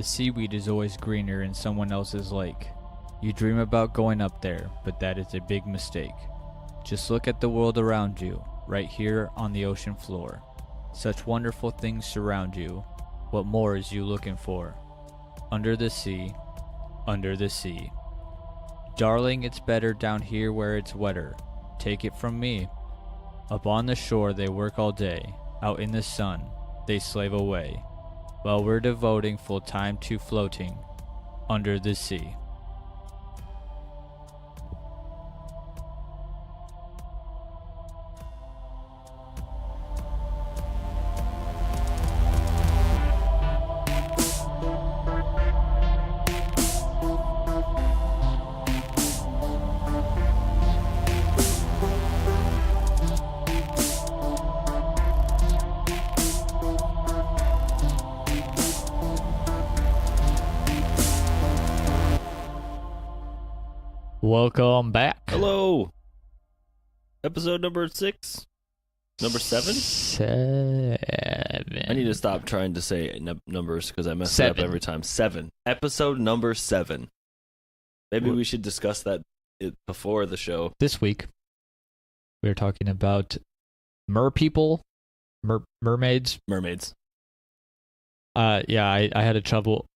The seaweed is always greener in someone else's lake. You dream about going up there, but that is a big mistake. Just look at the world around you, right here on the ocean floor. Such wonderful things surround you. What more is you looking for? Under the sea, under the sea. Darling, it's better down here where it's wetter. Take it from me. Up on the shore they work all day. Out in the sun, they slave away. While we're devoting full time to floating under the sea. Welcome back. Hello. Episode number 6? Number 7? 7. I need to stop trying to say numbers because I mess it up every time. 7. Episode number 7. Maybe we should discuss that before the show. This week, we're talking about mermaids. Mermaids. Yeah, I had a trouble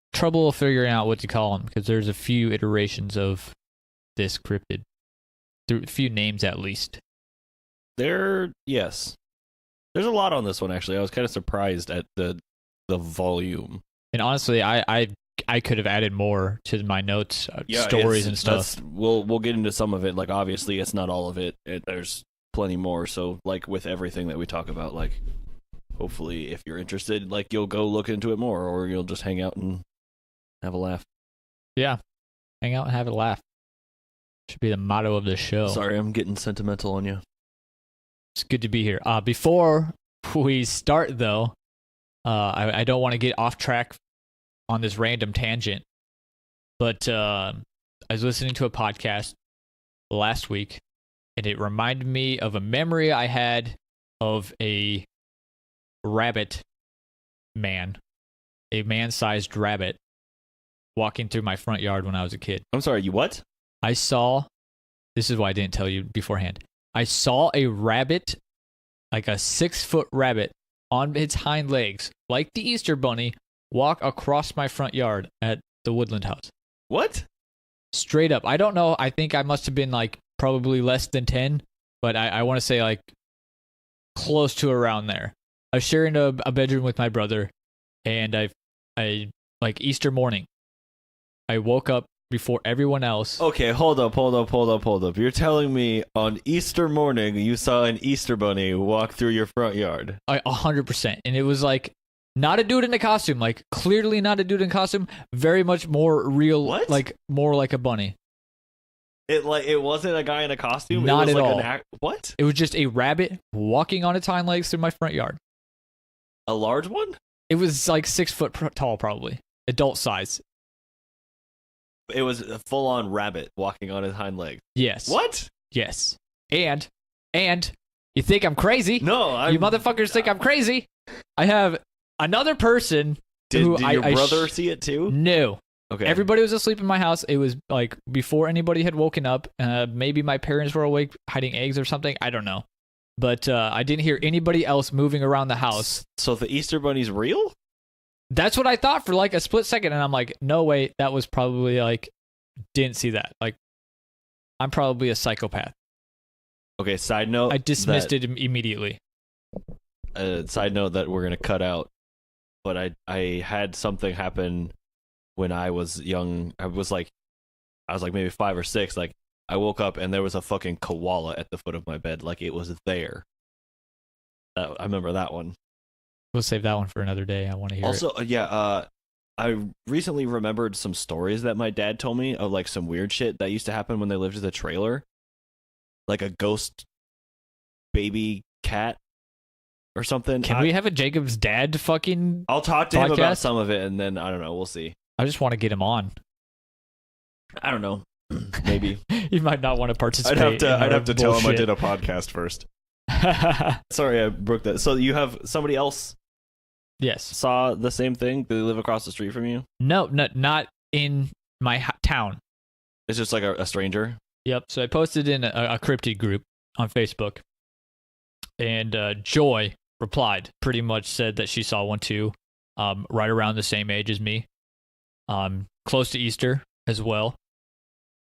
figuring out what to call them because there's a few iterations of this cryptid. A few names at least. Yes. There's a lot on this one, actually. I was kind of surprised at the volume. And honestly, I could have added more to my notes, stories and stuff. We'll get into some of it. Like, obviously, it's not all of it. There's plenty more. So, like, with everything that we talk about, like, hopefully, if you're interested, like, you'll go look into it more, or you'll just hang out and have a laugh. Yeah. Hang out and have a laugh. Should be the motto of the show. Sorry, I'm getting sentimental on you. It's good to be here. Before we start, though, I don't want to get off track on this random tangent, but I was listening to a podcast last week, and it reminded me of a memory I had of a rabbit man, a man-sized rabbit, walking through my front yard when I was a kid. I'm sorry, you what? This is why I didn't tell you beforehand. I saw a rabbit, like a 6-foot rabbit, on its hind legs, like the Easter Bunny, walk across my front yard at the Woodland House. What? Straight up. I don't know. I think I must have been like probably less than 10, but I want to say like close to around there. I was sharing a bedroom with my brother, and I like Easter morning, I woke up before everyone else. Okay, hold up. You're telling me on Easter morning you saw an Easter bunny walk through your front yard? 100%. And it was like not a dude in a costume, like clearly not a dude in costume, very much more real. What? Like more like a bunny. It wasn't a guy in a costume? Not it was at like all. What? It was just a rabbit walking on its hind legs through my front yard. A large one? It was like 6 foot tall, probably. Adult size. It was a full-on rabbit walking on his hind legs. Yes. What? Yes. And you think I'm crazy? No, you motherfuckers think I'm crazy. I have another person. Did your brother see it too? No. Okay. Everybody was asleep in my house. It was like before anybody had woken up. Maybe my parents were awake hiding eggs or something. I don't know. But I didn't hear anybody else moving around the house. So the Easter Bunny's real? That's what I thought for like a split second, and I'm like, no, wait, that was probably like, didn't see that. Like, I'm probably a psychopath. Okay, side note. I dismissed it immediately. Side note that we're going to cut out, but I had something happen when I was young. I was like maybe 5 or 6. Like, I woke up and there was a fucking koala at the foot of my bed. Like, it was there. I remember that one. We'll save that one for another day. I want to hear it. Also, I recently remembered some stories that my dad told me of like some weird shit that used to happen when they lived in the trailer. Like a ghost baby cat or something. Can we have a Jacob's dad fucking I'll talk to him about some of it, and then, I don't know, we'll see. I just want to get him on. I don't know. Maybe. You might not want to participate. I'd have to tell him I did a podcast first. Sorry, I broke that. So you have somebody else Yes. saw the same thing? Do they live across the street from you? No, not in my town. It's just like a stranger? Yep. So I posted in a cryptid group on Facebook, and Joy replied, pretty much said that she saw one too, right around the same age as me, close to Easter as well,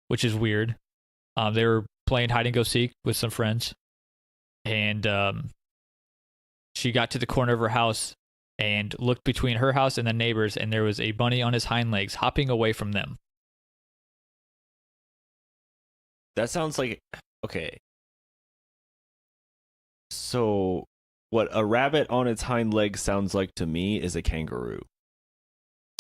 which is weird. They were playing hide and go seek with some friends, and she got to the corner of her house and looked between her house and the neighbors, and there was a bunny on his hind legs hopping away from them. That sounds like... Okay. So, what a rabbit on its hind legs sounds like to me is a kangaroo.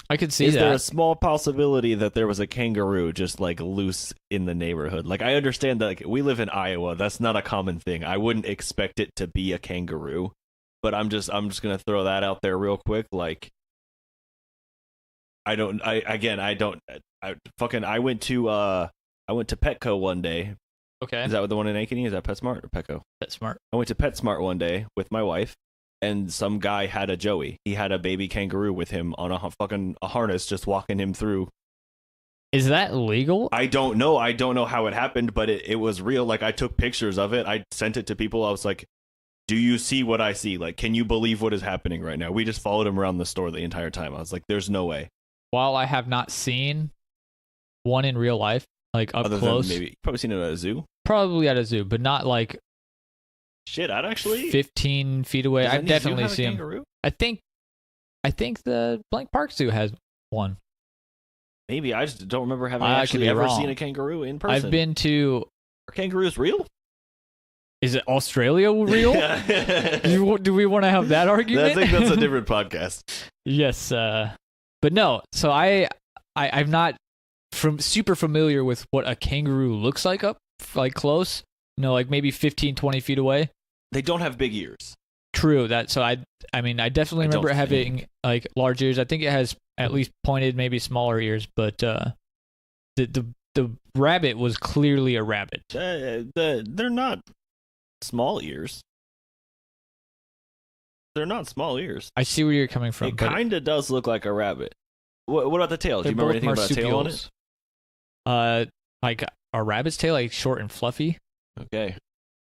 I could see Is that. there a small possibility that there was a kangaroo just like loose in the neighborhood? Like, I understand that like, we live in Iowa. That's not a common thing. I wouldn't expect it to be a kangaroo. But I'm just gonna throw that out there real quick. Like, I went to Petco one day. Okay. Is that the one in Ankeny? Is that PetSmart or Petco? PetSmart. I went to PetSmart one day with my wife, and some guy had a Joey. He had a baby kangaroo with him on a harness, just walking him through. Is that legal? I don't know. I don't know how it happened, but it was real. Like, I took pictures of it. I sent it to people. I was like, do you see what I see? Like, can you believe what is happening right now? We just followed him around the store the entire time. I was like, there's no way. While I have not seen one in real life, like up close, Maybe probably seen it at a zoo. Probably at a zoo, but not like Shit, I'd actually 15 feet away. Does I've any zoo definitely have a seen him. kangaroo? I think the Blank Park Zoo has one. Maybe I just don't remember having I could actually be ever wrong. seen a kangaroo in person. I've been to. Are kangaroos real? Is it Australia real? Do we want to have that argument? I think that's a different podcast. Yes, but no. So I'm not super familiar with what a kangaroo looks like up like close. Like maybe 15, 20 feet away. They don't have big ears. True that. So I definitely remember it having like large ears. I think it has at least pointed, maybe smaller ears. But the rabbit was clearly a rabbit. They're not small ears. They're not small ears. I see where you're coming from. It kind of does look like a rabbit. What about the tail? Do you remember anything about a tail on it? Like a rabbit's tail, like short and fluffy. Okay.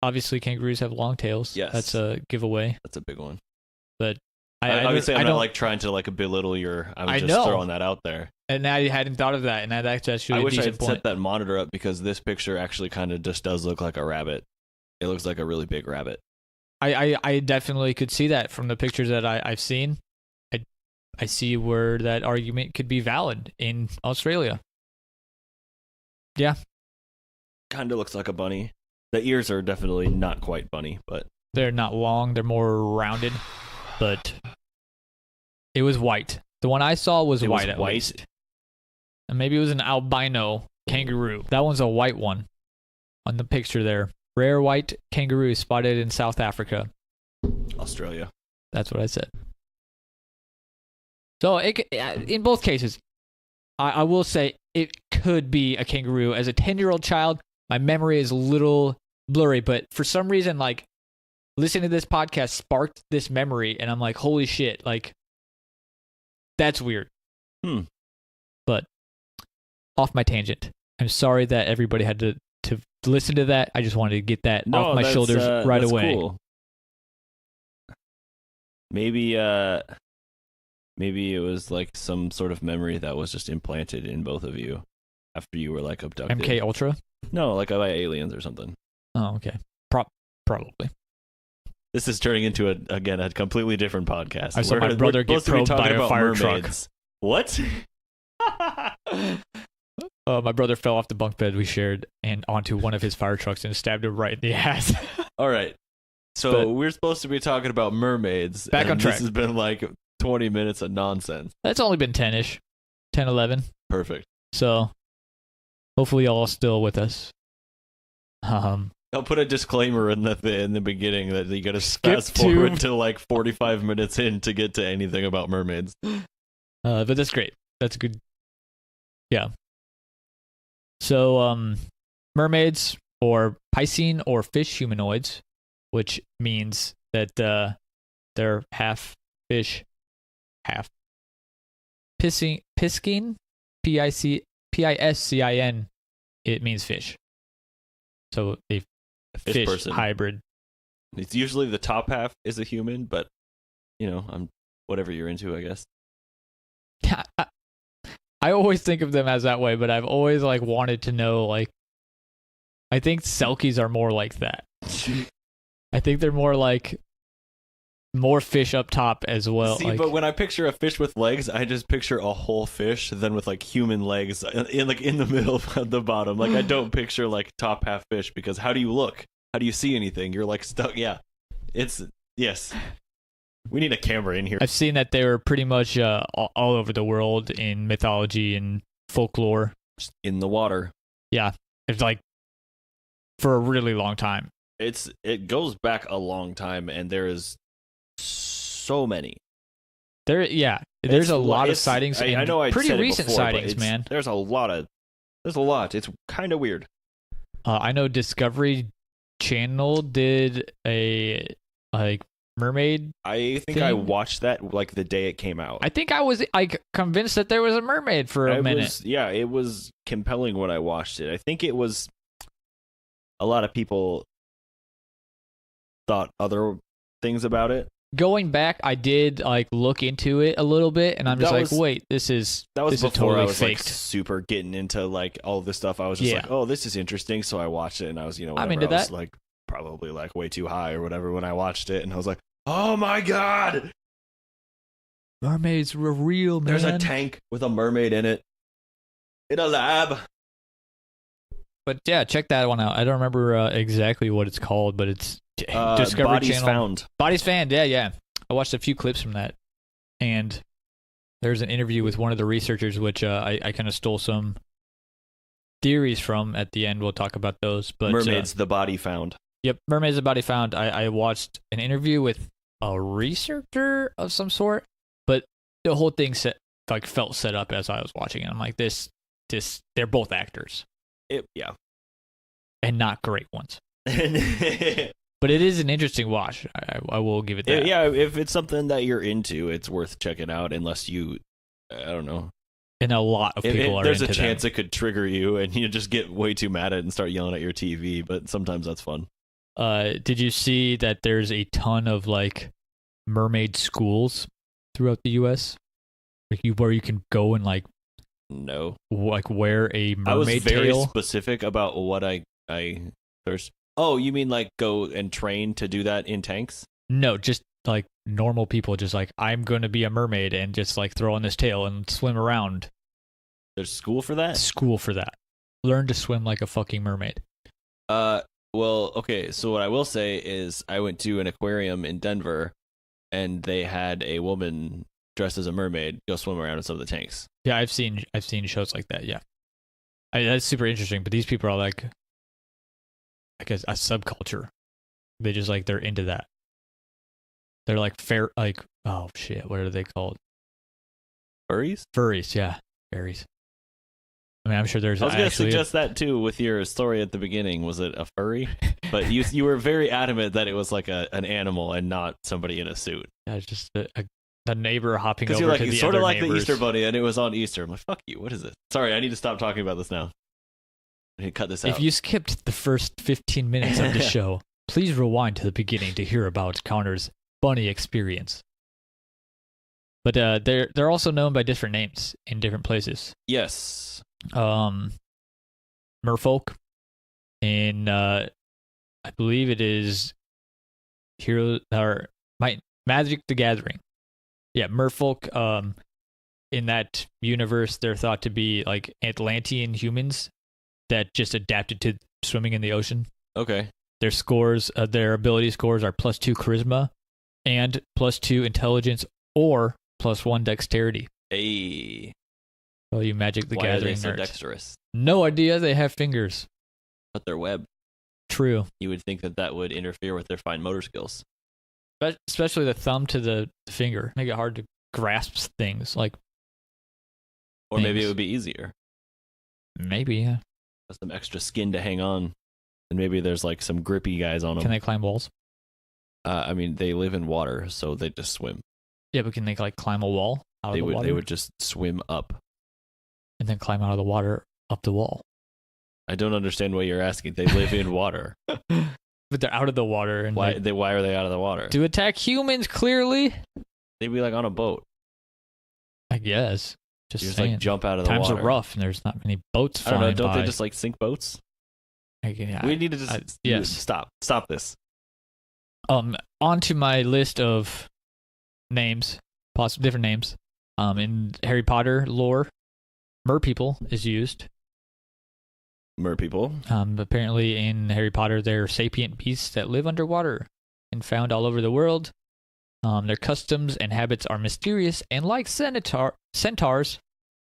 Obviously, kangaroos have long tails. Yes. That's a giveaway. That's a big one. But obviously, I'm don't not like trying to like belittle your. I'm just know. throwing that out there. And I hadn't thought of that, and that's actually I a wish decent I'd point. set that monitor up because this picture actually kind of just does look like a rabbit. It looks like a really big rabbit. I definitely could see that from the pictures that I've seen. I see where that argument could be valid in Australia. Yeah. Kind of looks like a bunny. The ears are definitely not quite bunny, but they're not long. They're more rounded. But it was white. The one I saw was white at least. And maybe it was an albino kangaroo. That one's a white one on the picture there. Rare white kangaroo spotted in South Africa. Australia. That's what I said. So in both cases, I will say it could be a kangaroo. As a 10-year-old child, my memory is a little blurry, but for some reason, like, listening to this podcast sparked this memory, and I'm like, holy shit, like, that's weird. But off my tangent. I'm sorry that everybody had to listen to that. I just wanted to get that off my shoulders right away. Cool. Maybe it was like some sort of memory that was just implanted in both of you after you were like abducted. MK Ultra? No, like by aliens or something. Oh, okay. Probably. This is turning into a completely different podcast. I saw my brother get probed by a fire truck. What? My brother fell off the bunk bed we shared and onto one of his fire trucks and stabbed him right in the ass. All right. So we're supposed to be talking about mermaids. Back on track. This has been like 20 minutes of nonsense. That's only been 10-ish. 10, 11. Perfect. So hopefully y'all are still with us. I'll put a disclaimer in the beginning that you gotta fast forward to like 45 minutes in to get to anything about mermaids. But that's great. That's good. Yeah. So, mermaids, or piscine or fish humanoids, which means that they're half fish, half. Piscine, Piscine, it means fish. So a fish person. hybrid. It's usually the top half is a human, but I'm whatever you're into, I guess. I always think of them as that way, but I've always like wanted to know, like, I think selkies are more like that. I think they're more like more fish up top as well. See, like, but when I picture a fish with legs, I just picture a whole fish, then with like human legs in the middle of the bottom. Like I don't picture like top half fish, because how do you look? How do you see anything? You're like stuck. Yeah, yes. We need a camera in here. I've seen that they were pretty much all over the world in mythology and folklore. In the water. Yeah, it's like for a really long time. It goes back a long time, and there is so many. There's a lot of sightings. I know I pretty said recent it before, sightings, man. There's a lot. It's kind of weird. I know Discovery Channel did a like mermaid. I think thing. I watched that like the day it came out. I think I was like convinced that there was a mermaid for a minute. It was compelling when I watched it. I think it was a lot of people thought other things about it. Going back, I did like look into it a little bit, and I'm just wait, this is before totally I was faked. like super getting into like all this stuff. I was just like, oh, this is interesting. So I watched it, and I was, whatever. I'm into I was that. like probably like way too high or whatever when I watched it, and I was like, oh my god, mermaids were real, man. There's a tank with a mermaid in it in a lab. But yeah, check that one out. I don't remember exactly what it's called, but it's Discovery Bodies Channel. Found. Bodies Found, yeah. I watched a few clips from that, and there's an interview with one of the researchers, which I kind of stole some theories from. At the end, we'll talk about those. But Mermaids, the Body Found. Yep, Mermaids, the Body Found. I watched an interview with a researcher of some sort, but the whole thing felt set up as I was watching it. I'm like, this, they're both actors. Yeah. And not great ones. But it is an interesting watch. I will give it that. Yeah, if it's something that you're into, it's worth checking out. Unless you, I don't know. And a lot of people are into There's a chance them. it could trigger you, and you just get way too mad at it and start yelling at your TV. But sometimes that's fun. Did you see that there's a ton of like mermaid schools throughout the U.S. Where you can go and like wear a mermaid I was very tail? specific about what I first. Oh, you mean like go and train to do that in tanks? No, just like normal people, just like, I'm going to be a mermaid and just like throw on this tail and swim around. There's school for that? School for that. Learn to swim like a fucking mermaid. Well, okay, so what I will say is I went to an aquarium in Denver, and they had a woman dressed as a mermaid go swim around in some of the tanks. Yeah, I've seen shows like that, yeah. That's super interesting, but these people are like a subculture. They just like, they're into that. They're like oh shit, what are they called? Furries? Furries, yeah. Furries. I mean, I'm sure there's. I was going to suggest that too with your story at the beginning. Was it a furry? But you were very adamant that it was like an animal and not somebody in a suit. Yeah, it's just a neighbor hopping over you're like, to the sort other of like neighbors. the Easter Bunny, and it was on Easter. I'm like, fuck you. What is it? Sorry, I need to stop talking about this now. I need to cut this out. If you skipped the first 15 minutes of the show, please rewind to the beginning to hear about Connor's bunny experience. But they're also known by different names in different places. Yes. Merfolk, in I believe it is Magic the Gathering. Yeah, Merfolk. In that universe, they're thought to be like Atlantean humans that just adapted to swimming in the ocean. Okay. Their scores, their ability scores are +2 charisma and +2 intelligence or +1 dexterity. Hey. Oh, you Magic the Why Gathering are they so nerds. dexterous? No idea. They have fingers. But they're web. True. You would think that would interfere with their fine motor skills. But especially the thumb to the finger. Make it hard to grasp things. Or maybe it would be easier. Maybe, yeah. With some extra skin to hang on. And maybe there's like some grippy guys on them. Can they climb walls? I mean, they live in water, so they just swim. Yeah, but can they like climb a wall out of the water? They would just swim up. And then climb out of the water up the wall. I don't understand what you're asking. They live in water. But they're out of the water. And why are they out of the water? To attack humans, clearly. They'd be like on a boat. I guess. Just like jump out of the water. Times water. are rough and there's not many boats I don't know. flying Don't by. they just like sink boats? We need to just yes. Stop this. Onto my list of names, possible different names. In Harry Potter lore, merpeople is used. Merpeople. Apparently in Harry Potter, they're sapient beasts that live underwater and found all over the world. Their customs and habits are mysterious, and like centaurs,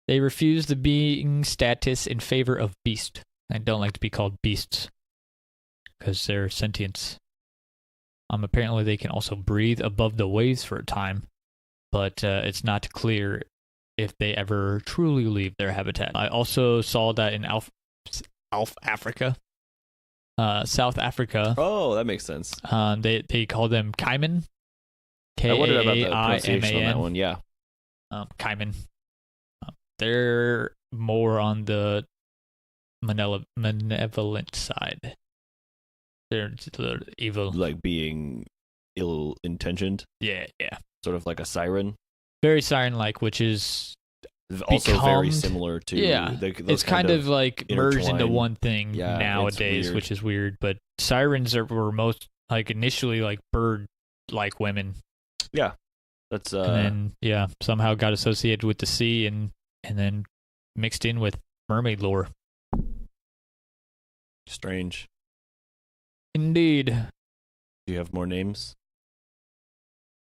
they refuse the being status in favor of beast. I don't like to be called beasts because they're sentients. Apparently they can also breathe above the waves for a time, but it's not clear if they ever truly leave their habitat. I also saw that in Africa, South Africa. Oh, that makes sense. They call them caiman. I wondered about the pronunciation on that one. Yeah, caiman. They're more on the malevolent side. They're evil, like being ill-intentioned. Yeah. Sort of like a siren. Very siren-like, which is also very similar to. Yeah, it's kind of like merged into one thing nowadays, which is weird. But sirens were most like initially like bird-like women. Yeah, that's and then somehow got associated with the sea and then mixed in with mermaid lore. Strange. Indeed. Do you have more names?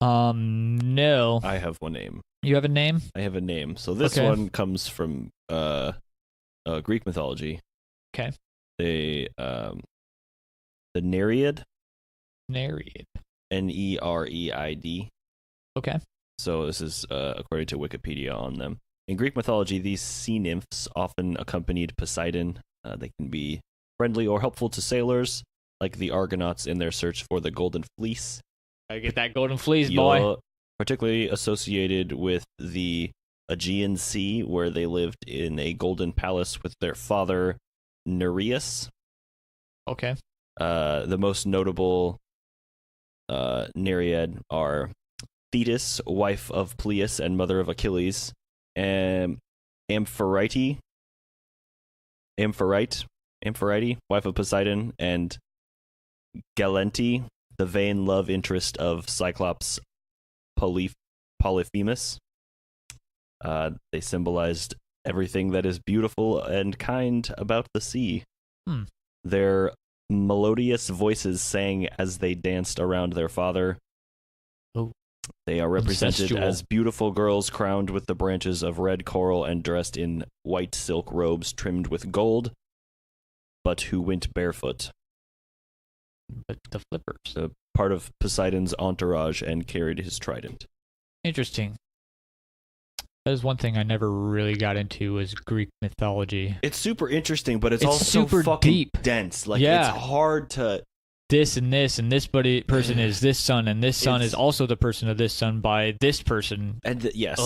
No. I have one name. You have a name? I have a name. So this one comes from Greek mythology. Okay. The Nereid. Nereid. Nereid. Okay. So this is according to Wikipedia on them. In Greek mythology, these sea nymphs often accompanied Poseidon. They can be friendly or helpful to sailors, like the Argonauts in their search for the Golden Fleece. I get that Golden Fleece, boy. Particularly associated with the Aegean Sea, where they lived in a golden palace with their father, Nereus. Okay. The most notable Nereid are Thetis, wife of Peleus and mother of Achilles, and Amphitrite, wife of Poseidon, and Galente, the vain love interest of Cyclops Polyphemus. They symbolized everything that is beautiful and kind about the sea. Their melodious voices sang as they danced around their father. Oh. They are represented as beautiful girls crowned with the branches of red coral and dressed in white silk robes trimmed with gold, but who went barefoot. But the flippers. Part of Poseidon's entourage and carried his trident. Interesting. That is one thing I never really got into was Greek mythology. It's super interesting, but it's also super fucking deep. Dense. Like it's hard to. This and this person is this son, and this son is also the person of this son by this person. And there's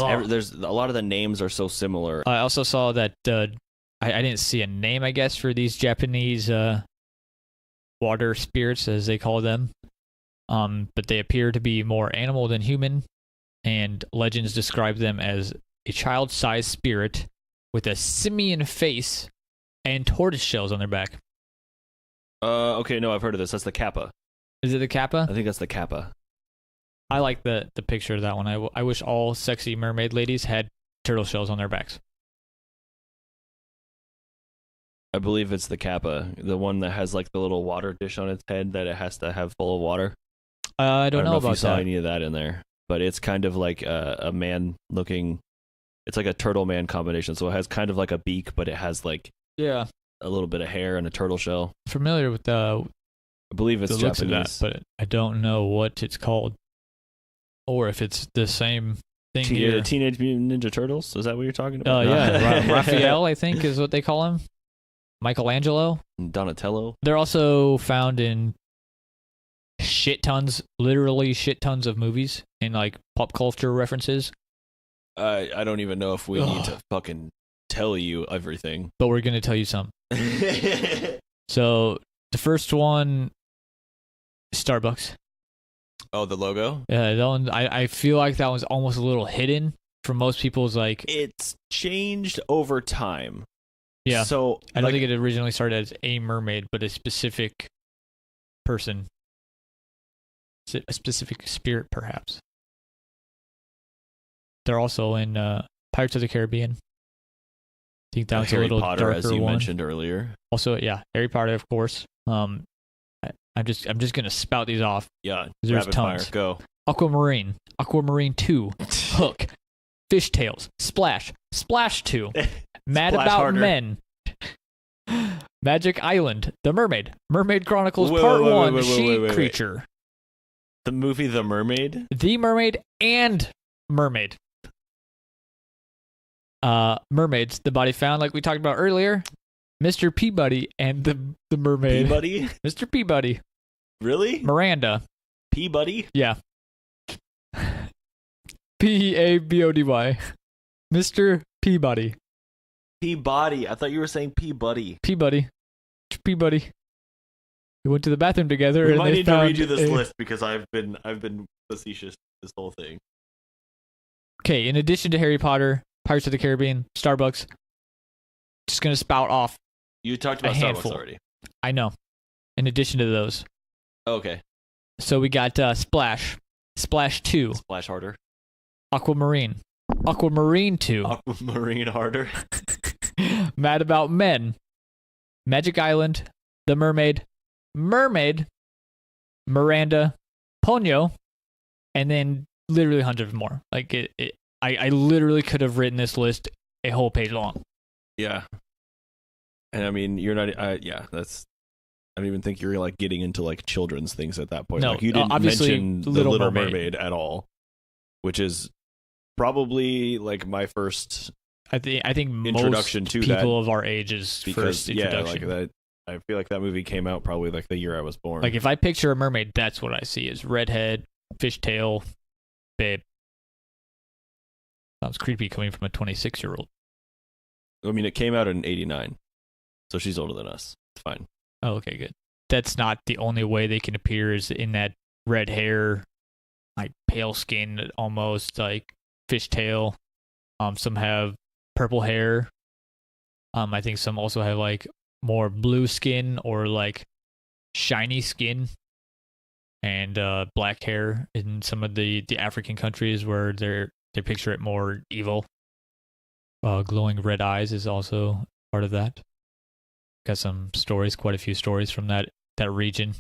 a lot of the names are so similar. I also saw that I didn't see a name, I guess, for these Japanese water spirits, as they call them. But they appear to be more animal than human, and legends describe them as a child-sized spirit with a simian face and tortoise shells on their back. Okay, no, I've heard of this. That's the Kappa. Is it the Kappa? I think that's the Kappa. I like the picture of that one. I wish all sexy mermaid ladies had turtle shells on their backs. I believe it's the Kappa, the one that has like the little water dish on its head that it has to have full of water. I don't know if about you saw that. any of that in there, but it's kind of like a man looking. It's like a turtle man combination, so it has kind of like a beak, but it has like a little bit of hair and a turtle shell. Familiar with I believe it's the looks Japanese, of that, but I don't know what it's called, or if it's the same thing here. Teenage Mutant Ninja Turtles. Is that what you're talking about? Raphael, I think, is what they call him. Michelangelo, Donatello. They're also found in literally shit tons of movies and like pop culture references. I don't even know if we need to fucking tell you everything. But we're going to tell you some. So the first one, Starbucks. Oh, the logo? Yeah, that one, I feel like that one's almost a little hidden from most people's like. It's changed over time. Yeah. So I don't think it originally started as a mermaid, but a specific person. A specific spirit, perhaps. They're also in Pirates of the Caribbean. I think that was Harry a little Potter, darker as you one. mentioned earlier. Also, yeah, Harry Potter, of course. I'm just gonna spout these off. Yeah, There's rapid tons. fire, go. Aquamarine 2, Hook, Fishtails, Splash, Splash 2, Mad Splash About harder. Men, Magic Island, The Mermaid, Mermaid Chronicles Part 1, She Creature, The movie The Mermaid? The Mermaid, and Mermaid. Mermaids, The Body Found, like we talked about earlier, Mr. Peabody and the Mermaid. Peabody? Mr. Peabody. Really? Miranda. Peabody? Yeah. Peabody. Mr. Peabody. Peabody. I thought you were saying Peabody. Peabody. Peabody. We went to the bathroom together. We and might they need to found read you this list because I've been facetious this whole thing. Okay, in addition to Harry Potter, Pirates of the Caribbean, Starbucks, just gonna spout off. You talked about Starbucks already. I know. In addition to those. Okay. So we got Splash. Splash 2. Splash harder. Aquamarine 2. Aquamarine harder. Mad About Men. Magic Island. The Mermaid. Mermaid. Miranda. Ponyo. And then literally hundreds more. Like I literally could have written this list a whole page long. Yeah. And I mean, you're not. Yeah, that's. I don't even think you're like getting into like children's things at that point. No, like you didn't obviously mention the Little Little Mermaid. Mermaid at all, which is probably like my first. I think introduction most to people that, of our age's because first introduction. like that. I feel like that movie came out probably like the year I was born. Like if I picture a mermaid, that's what I see: is redhead, fishtail, babe. Sounds creepy coming from a 26-year-old. I mean, it came out in '89, so she's older than us. It's fine. Oh, okay, good. That's not the only way they can appear is in that red hair, like pale skin, almost like fishtail. Some have purple hair. I think some also have like more blue skin or like shiny skin, and black hair in some of the African countries where they picture it more evil. Glowing red eyes is also part of that. Got some stories, quite a few stories from that region.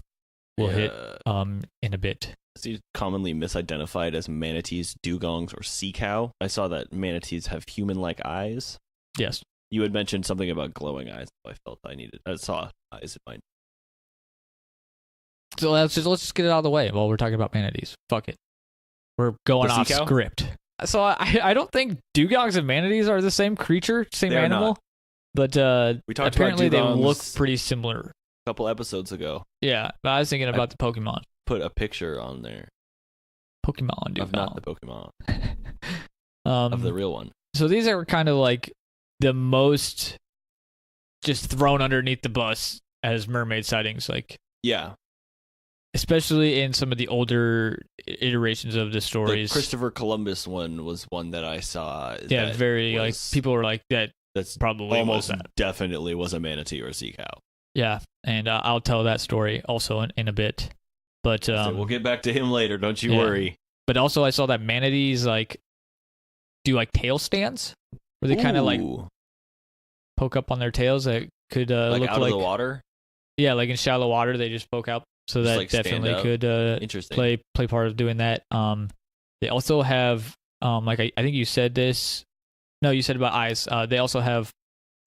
We'll hit in a bit. It's commonly misidentified as manatees, dugongs, or sea cow. I saw that manatees have human-like eyes. Yes. You had mentioned something about glowing eyes. So I saw eyes in mine. So let's just get it out of the way while we're talking about manatees. Fuck it. We're going off script. So I don't think dugongs and manatees are the same creature, same They are animal. not. But We talked apparently about they dugongs look pretty similar. a couple episodes ago. Yeah, but I was thinking about the Pokemon. Put a picture on there Pokemon, dude. of not the Pokemon, of of the real one. So these are kind of like the most just thrown underneath the bus as mermaid sightings, like Yeah, especially in some of the older iterations of the the stories. Christopher Columbus one was one that I saw. Yeah, that very like was- people were like that. That's Probably almost was that. definitely was a manatee or a sea cow. Yeah, and I'll tell that story also in a bit. But So we'll get back to him later. Don't you yeah. worry. But also I saw that manatees like do like tail stands where they kind of like Ooh, poke up on their tails that could like look out like of the water. yeah, like in shallow water they just poke out, so Just, that like, stand definitely up. could Interesting. play part of doing that. They also have like I think you said this. No, you said about eyes. They also have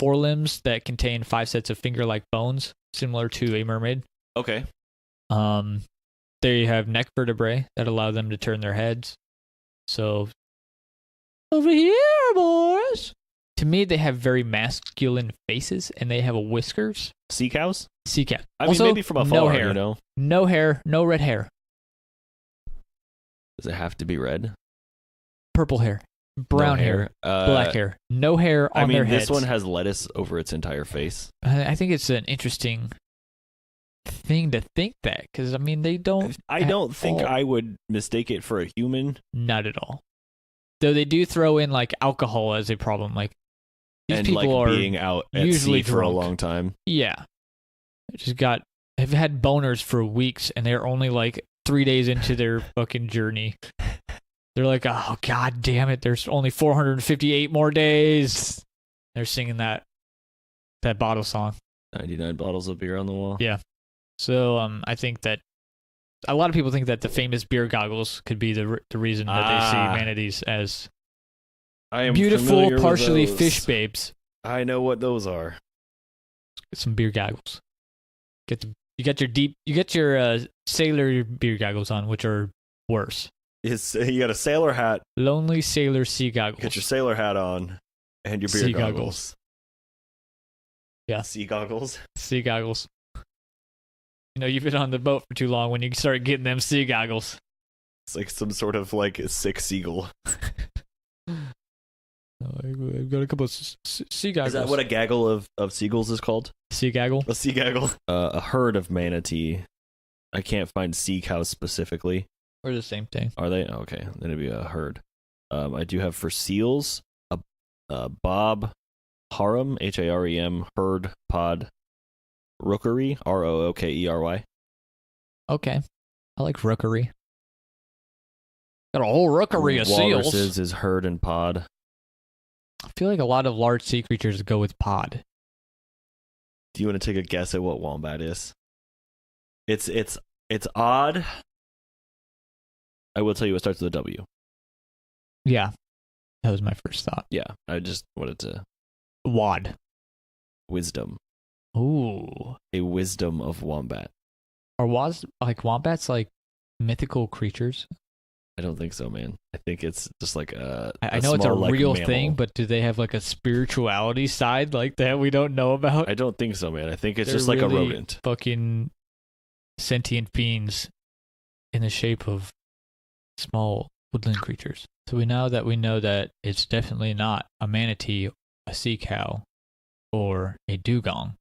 forelimbs that contain 5 sets of finger-like bones, similar to a mermaid. Okay. They have neck vertebrae that allow them to turn their heads. So over here, boys. To me, they have very masculine faces, and they have whiskers. Sea cows? Sea cat. I mean, Also, maybe from afar, no hair. you know? No hair, no red hair. Does it have to be red? Purple hair, brown No hair, black hair, no hair on their heads. This one has lettuce over its entire face. I think it's an interesting thing to think that, because I mean they don't. I don't think I would mistake it for a human. Not at all. Though they do throw in like alcohol as a problem. Like these and people like are being out at usually sea for a drunk. long time. Yeah, have had boners for weeks, and they're only like 3 days into their fucking journey. They're like, oh god damn it! There's only 458 more days. They're singing that bottle song. 99 bottles of beer on the wall. Yeah. So I think that a lot of people think that the famous beer goggles could be the reason that they see manatees as I am beautiful, partially fish babes. I know what those are. Get some beer goggles. You get your sailor beer goggles on, which are worse. You got a sailor hat. Lonely sailor sea goggles. Get your sailor hat on and your beer sea goggles. Yeah. Sea goggles. Sea goggles. You know, you've been on the boat for too long when you start getting them sea goggles. It's like some sort of like sick seagull. I've got a couple of sea goggles. Is that what a gaggle of seagulls is called? Sea gaggle? A sea gaggle. A herd of manatee. I can't find sea cows specifically. Or the same thing. Are they? Okay, then it'd be a herd. I do have for seals a bob harem, HAREM, herd pod rookery, ROOKERY. Okay. I like rookery. Got a whole rookery of seals. Walruses is herd and pod. I feel like a lot of large sea creatures go with pod. Do you want to take a guess at what wombat is? It's odd. I will tell you it starts with a W. Yeah. That was my first thought. Yeah, I just wanted to... Wad. Wisdom. Ooh. A wisdom of wombat. Are wombats like mythical creatures? I don't think so, man. I think it's just like I know it's a real thing, but do they have like a spirituality side like that we don't know about? I don't think so, man. I think it's They're just like really a rodent. Fucking sentient beings in the shape of small woodland creatures. So we know that it's definitely not a manatee, a sea cow, or a dugong.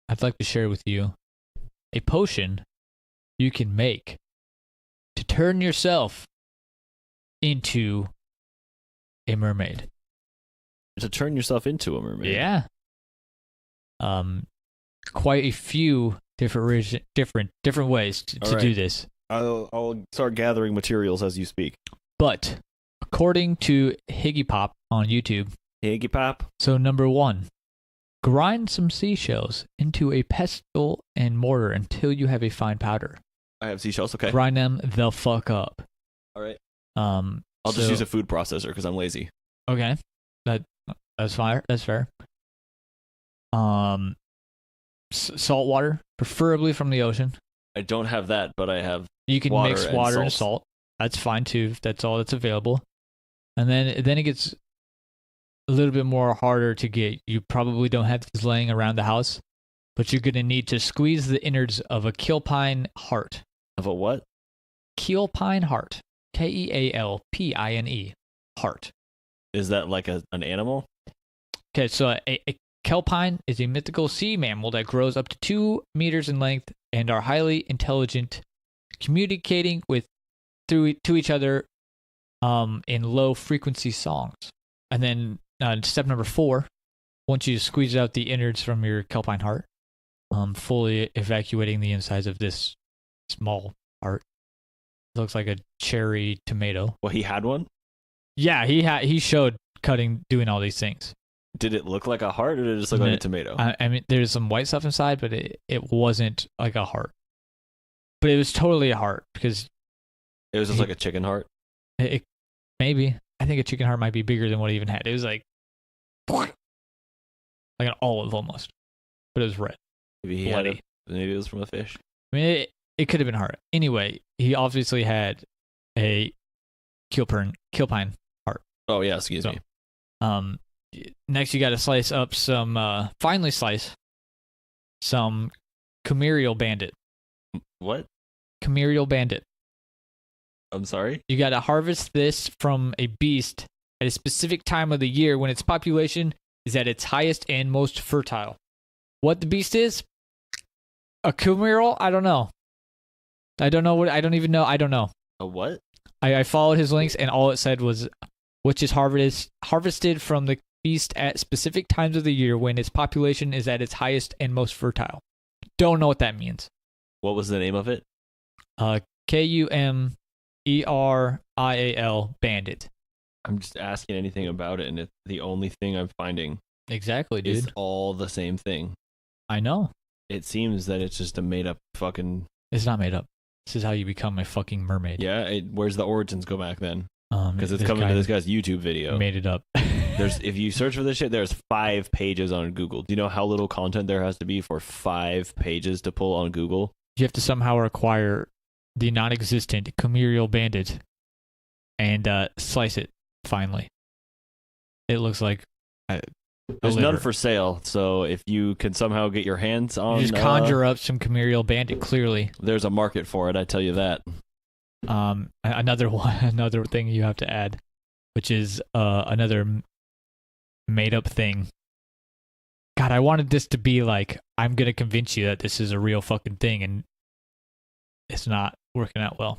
I'd like to share with you a potion you can make to turn yourself into a mermaid. To turn yourself into a mermaid. Yeah. Quite a few different ways to do this. I'll start gathering materials as you speak. But according to Higgy Pop on YouTube, Higgy Pop. So number 1, grind some seashells into a pestle and mortar until you have a fine powder. I have seashells. Okay. Grind them the fuck up. All right. I'll just use a food processor because I'm lazy. Okay, that's fine. That's fair. Salt water, preferably from the ocean. I don't have that, but I have. You can mix water and salt. That's fine too. That's all that's available. And then it gets a little bit more harder to get. You probably don't have these laying around the house, but you're gonna need to squeeze the innards of a keelpine heart. Of a what? Keelpine heart. KEALPINE. Heart. Is that like an animal? Okay, so a kelpine is a mythical sea mammal that grows up to 2 meters in length and are highly intelligent, communicating to each other in low frequency songs. And then step number 4, once you squeeze out the innards from your kelpine heart, fully evacuating the insides of this small heart. It looks like a cherry tomato. Well, he had one? Yeah, he showed doing all these things. Did it look like a heart or did it just look like a tomato? I mean, there's some white stuff inside, but it wasn't like a heart. But it was totally a heart because... It was just like a chicken heart? Maybe. I think a chicken heart might be bigger than what he even had. It was like an olive almost. But it was red. Maybe maybe it was from a fish. I mean, it could have been heart. Anyway, he obviously had a keelpine heart. Oh, yeah, excuse me. Next, you got to slice up finely slice some Camerial bandit. What? Camerial bandit. I'm sorry? You got to harvest this from a beast at a specific time of the year when its population is at its highest and most fertile. What the beast is? A kumiral? I don't know. I don't know. A what? I followed his links, and all it said was, which is harvested from the beast at specific times of the year when its population is at its highest and most fertile. Don't know what that means. What was the name of it? Kumeril bandit. I'm just asking anything about it, and it's the only thing I'm finding Exactly, dude. is all the same thing. I know. It seems that it's just a made-up fucking... It's not made up. This is how you become a fucking mermaid. Yeah, where's the origins go back then? Because it's coming to this guy's YouTube video. Made it up. If you search for this shit, there's 5 pages on Google. Do you know how little content there has to be for 5 pages to pull on Google? You have to somehow acquire the non-existent Counting bandit and slice it finally. It looks like there's none for sale, so if you can somehow get your hands on... You just conjure up some Counting bandit, clearly. There's a market for it, I tell you that. Another thing you have to add, which is another made-up thing. God, I wanted this to be like, I'm going to convince you that this is a real fucking thing, and it's not working out well.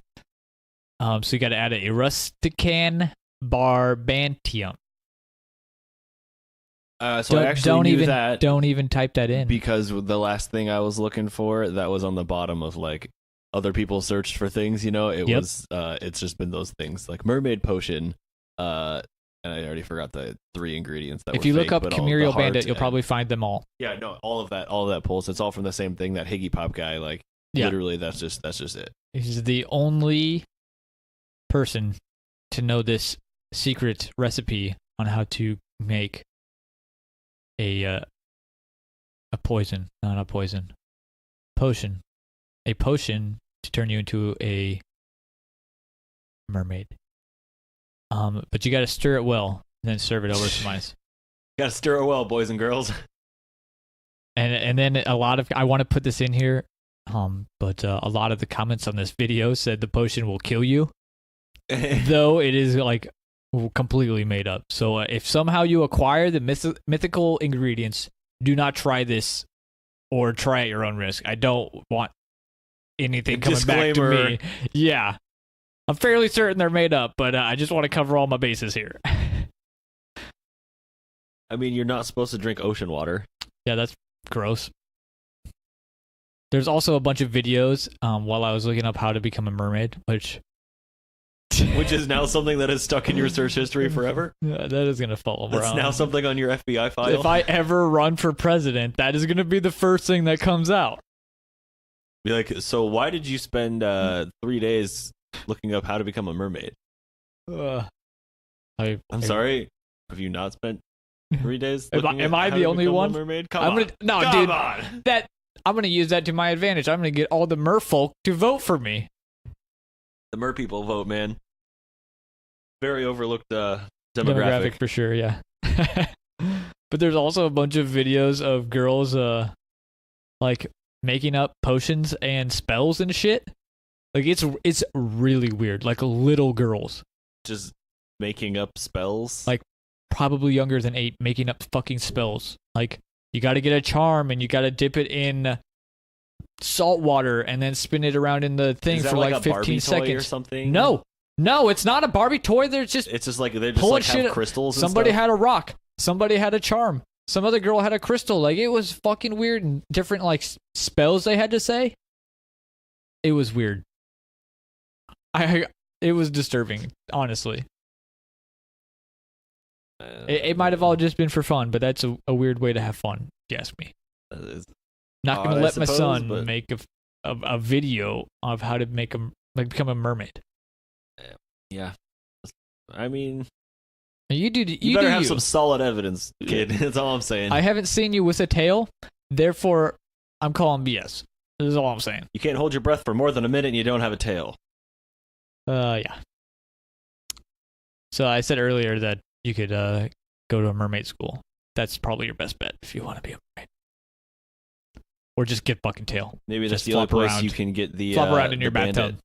So you got to add a rustican barbantium. So I actually knew that. Don't even type that in. Because the last thing I was looking for, that was on the bottom of like other people searched for things, you know, it's just been those things like mermaid potion, and I already forgot the 3 ingredients that if you look up Counting bandit, you'll probably find them all. Yeah, no, all of that pulls. It's all from the same thing, that Higgy Pop guy, like literally that's just it. He's the only person to know this secret recipe on how to make a potion. A potion to turn you into a mermaid. But you got to stir it well, and then serve it over some ice. Got to stir it well, boys and girls. And then I want to put this in here, but a lot of the comments on this video said the potion will kill you, though it is like completely made up. So if somehow you acquire the mythical ingredients, do not try this or try at your own risk. I don't want anything coming back to me. Yeah. I'm fairly certain they're made up, but I just want to cover all my bases here. I mean, you're not supposed to drink ocean water. Yeah, that's gross. There's also a bunch of videos while I was looking up how to become a mermaid, which is now something that is stuck in your search history forever. Yeah, that is going to follow around. That's now something on your FBI file. If I ever run for president, that is going to be the first thing that comes out. Be like, so why did you spend 3 days looking up how to become a mermaid? I'm sorry. Have you not spent 3 days? Am I the only one? Mermaid? I'm going to use that to my advantage. I'm going to get all the merfolk to vote for me. The mer people vote, man. Very overlooked demographic for sure. Yeah. But there's also a bunch of videos of girls like making up potions and spells and shit. Like it's really weird. Like little girls just making up spells. Like probably younger than 8, making up fucking spells. Like you got to get a charm and you got to dip it in salt water and then spin it around in the thing for like 15 seconds or something. No, it's not a Barbie toy. It's just like they just like have crystals and somebody stuff. Had a rock, somebody had a charm, some other girl had a crystal. Like it was fucking weird, and different like spells they had to say. It was weird. It was disturbing, honestly. It might have all just been for fun, but that's a weird way to have fun, if you ask me. Not going to let my son make a video of how to become a mermaid. Yeah. I mean, you better have some solid evidence, kid. That's all I'm saying. I haven't seen you with a tail, therefore I'm calling BS. This is all I'm saying. You can't hold your breath for more than a minute and you don't have a tail. Yeah. So I said earlier that you could go to a mermaid school. That's probably your best bet if you want to be a mermaid. Or just get fucking tail. Maybe that's the only place you can get the flop around in your bandit. bathtub.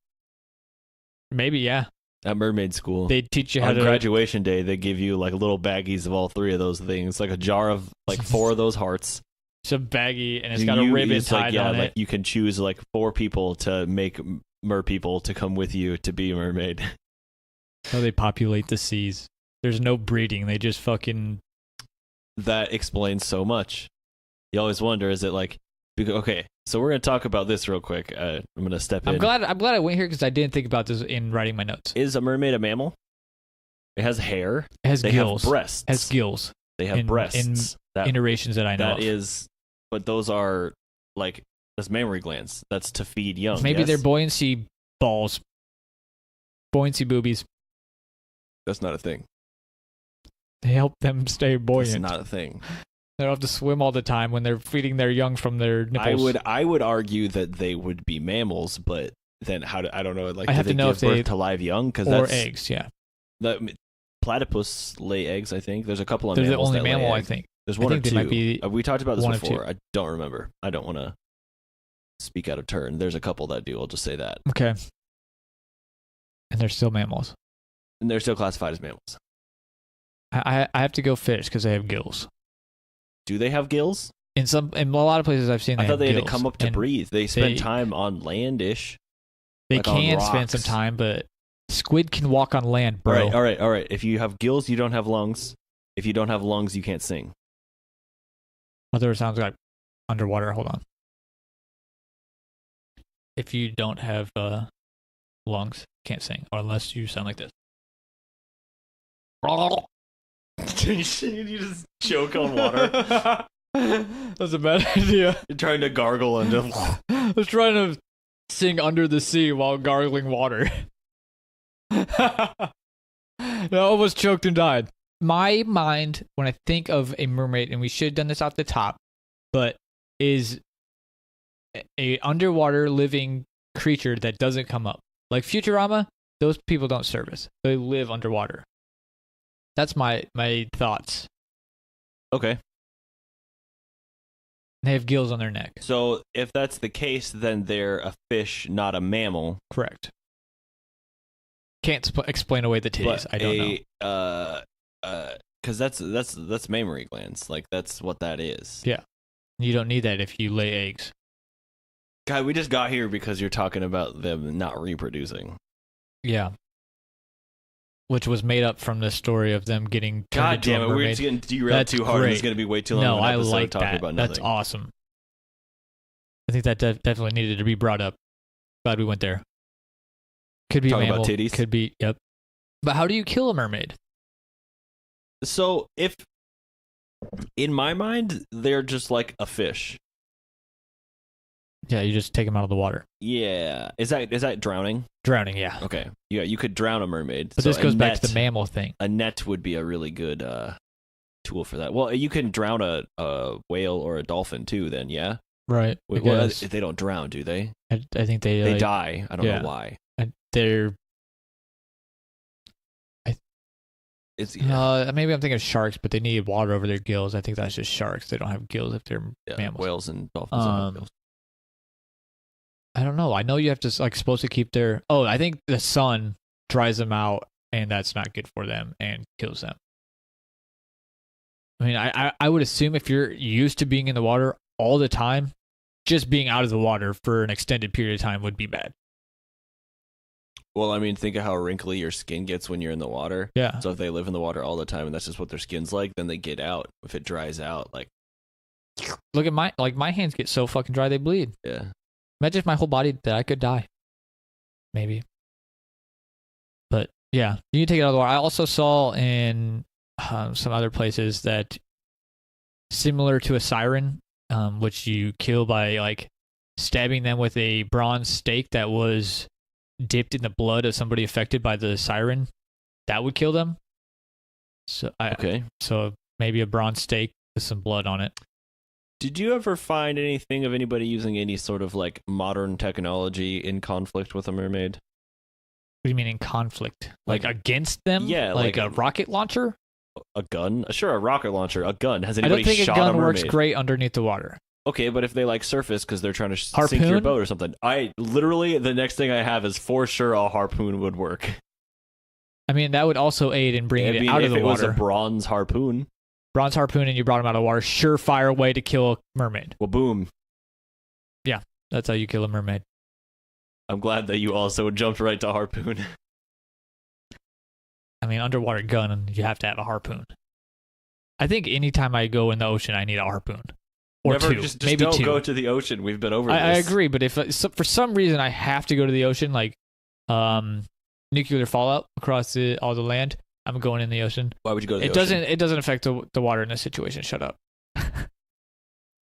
Maybe, yeah. At mermaid school. They teach you how on to graduation day, they give you like little baggies of all 3 of those things, like a jar of like 4 of those hearts. It's a baggie, and it's got a ribbon tied on like it. You can choose like 4 people to make people to come with you to be a mermaid. How they populate the seas. There's no breeding. They just fucking... That explains so much. You always wonder, is it like... Okay, so we're going to talk about this real quick. I'm going to step in. I'm glad I went here because I didn't think about this in writing my notes. Is a mermaid a mammal? It has hair. It has gills. Have breasts. It has gills. They have breasts. In iterations that I know That is... But those are like... That's mammary glands. That's to feed young. Maybe yes? they're buoyancy balls. Buoyancy boobies. That's not a thing. They help them stay buoyant. That's not a thing. They don't have to swim all the time when they're feeding their young from their nipples. I would argue that they would be mammals, but then I don't know. Like, I have do to they know give if they birth to live young? Or eggs, yeah. Platypus lay eggs. I think there's a couple of. They're the mammals only that lay mammal, I eggs. think. There's one I think or they two. might be We talked about this one or before. two. I don't remember. I don't want to speak out of turn. There's a couple that do. I'll just say that. Okay. And they're still mammals. And they're still classified as mammals. I have to go fish because they have gills. Do they have gills? In a lot of places I've seen, I thought they have had to gills, come up to and breathe. They spend time on land-ish. They like on can spend some rocks. time, but squid can walk on land, bro. All right. If you have gills, you don't have lungs. If you don't have lungs, you can't sing. Other sounds like underwater. Hold on. If you don't have lungs, can't sing, or unless you sound like this. You just choke on water. That's a bad idea. You're trying to gargle and just... I was trying to sing under the sea while gargling water. I almost choked and died. My mind, when I think of a mermaid, and we should have done this off the top, but is a underwater living creature that doesn't come up. Like Futurama, those people don't service. They live underwater. That's my thoughts. Okay. They have gills on their neck. So if that's the case, then they're a fish, not a mammal. Correct. Can't explain away the titties. But I don't know. Because that's mammary glands. Like, that's what that is. Yeah. You don't need that if you lay eggs. God, we just got here because you're talking about them not reproducing. Yeah. Which was made up from the story of them getting turned God into damn a it, mermaid. we're just getting derailed That's too hard. great. It's going to be way too long No, of an I episode like talking that. about nothing. That's awesome. I think that definitely needed to be brought up. Glad we went there. Could be Talking mammal. about titties? Could be, yep. But how do you kill a mermaid? So if, in my mind, they're just like a fish. Yeah, you just take them out of the water. Yeah. Is that drowning? Drowning, yeah. Okay. Yeah, you could drown a mermaid. But So this goes a back net- to the mammal thing. A net would be a really good tool for that. Well, you can drown a whale or a dolphin too then, yeah? Right. Well, Because they don't drown, do they? I think they They like, die. I don't know why. They're... It's maybe I'm thinking of sharks, but they need water over their gills. I think that's just sharks. They don't have gills if they're mammals. Whales and dolphins don't have gills. I don't know. I know you have to supposed to keep their... Oh, I think the sun dries them out, and that's not good for them and kills them. I mean, I would assume if you're used to being in the water all the time, just being out of the water for an extended period of time would be bad. Well, I mean, think of how wrinkly your skin gets when you're in the water. Yeah. So if they live in the water all the time and that's just what their skin's like, then they get out. If it dries out, like... Look at my hands get so fucking dry they bleed. Yeah. Imagine if my whole body that I could die. Maybe. But yeah, you can take it out of the water. I also saw in some other places that similar to a siren, which you kill by stabbing them with a bronze stake that was dipped in the blood of somebody affected by the siren, that would kill them. So So maybe a bronze stake with some blood on it. Did you ever find anything of anybody using any sort of modern technology in conflict with a mermaid? What do you mean in conflict? Like against them? Yeah, like a rocket launcher? A gun? Sure, a rocket launcher. A gun. Has I anybody don't think shot a gun mermaid? works great underneath the water. Okay, but if they like surface because they're trying to sink Harpoon? your boat or something, I literally the next thing I have is for sure a harpoon would work. I mean, that would also aid in bringing it out of the if it was water. a bronze harpoon, And you brought him out of the water, surefire way to kill a mermaid. well, boom. Yeah, that's how you kill a mermaid. I'm glad that you also jumped right to harpoon. I mean, underwater gun, you have to have a harpoon. I think anytime I go in the ocean, I need a harpoon. Or Never, two, just maybe don't two. go to the ocean. We've been over this. I agree, but if for some reason I have to go to the ocean, like nuclear fallout across all the land, I'm going in the ocean. Why would you go to the ocean? It doesn't affect the water in this situation. Shut up.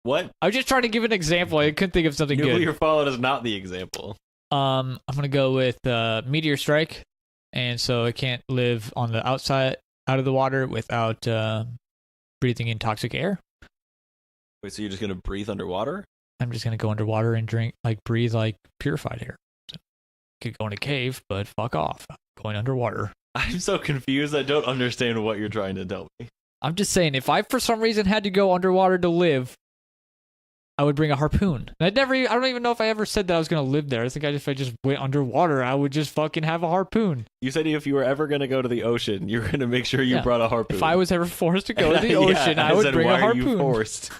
What? I was just trying to give an example. I couldn't think of something good. Nuclear fallout is not the example. I'm gonna go with meteor strike, and so it can't live on the outside out of the water without breathing in toxic air. Wait, so you're just gonna breathe underwater? I'm just gonna go underwater and breathe purified air. So, could go in a cave, but fuck off. I'm going underwater. I'm so confused. I don't understand what you're trying to tell me. I'm just saying, if I for some reason had to go underwater to live, I would bring a harpoon. I don't even know if I ever said that I was gonna live there. I think if I just went underwater, I would just fucking have a harpoon. You said if you were ever gonna go to the ocean, you were gonna make sure you brought a harpoon. If I was ever forced to go to the ocean, I would bring a harpoon. Why are you forced?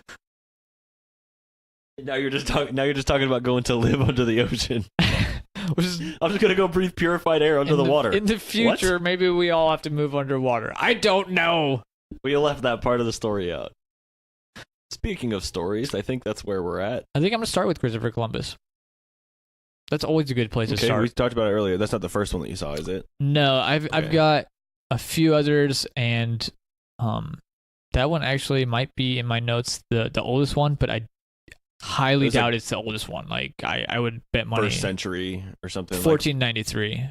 Now you're just talking about going to live under the ocean. I'm just gonna go breathe purified air under the water. In the future, maybe we all have to move underwater. I don't know. We left that part of the story out. Speaking of stories, I think that's where we're at. I think I'm gonna start with Christopher Columbus. That's always a good place to start. We talked about it earlier. That's not the first one that you saw, is it? No, I've got a few others, and that one actually might be in my notes, the oldest one, but I highly doubt it's the oldest one. Like I would bet money. First century or something. 1493.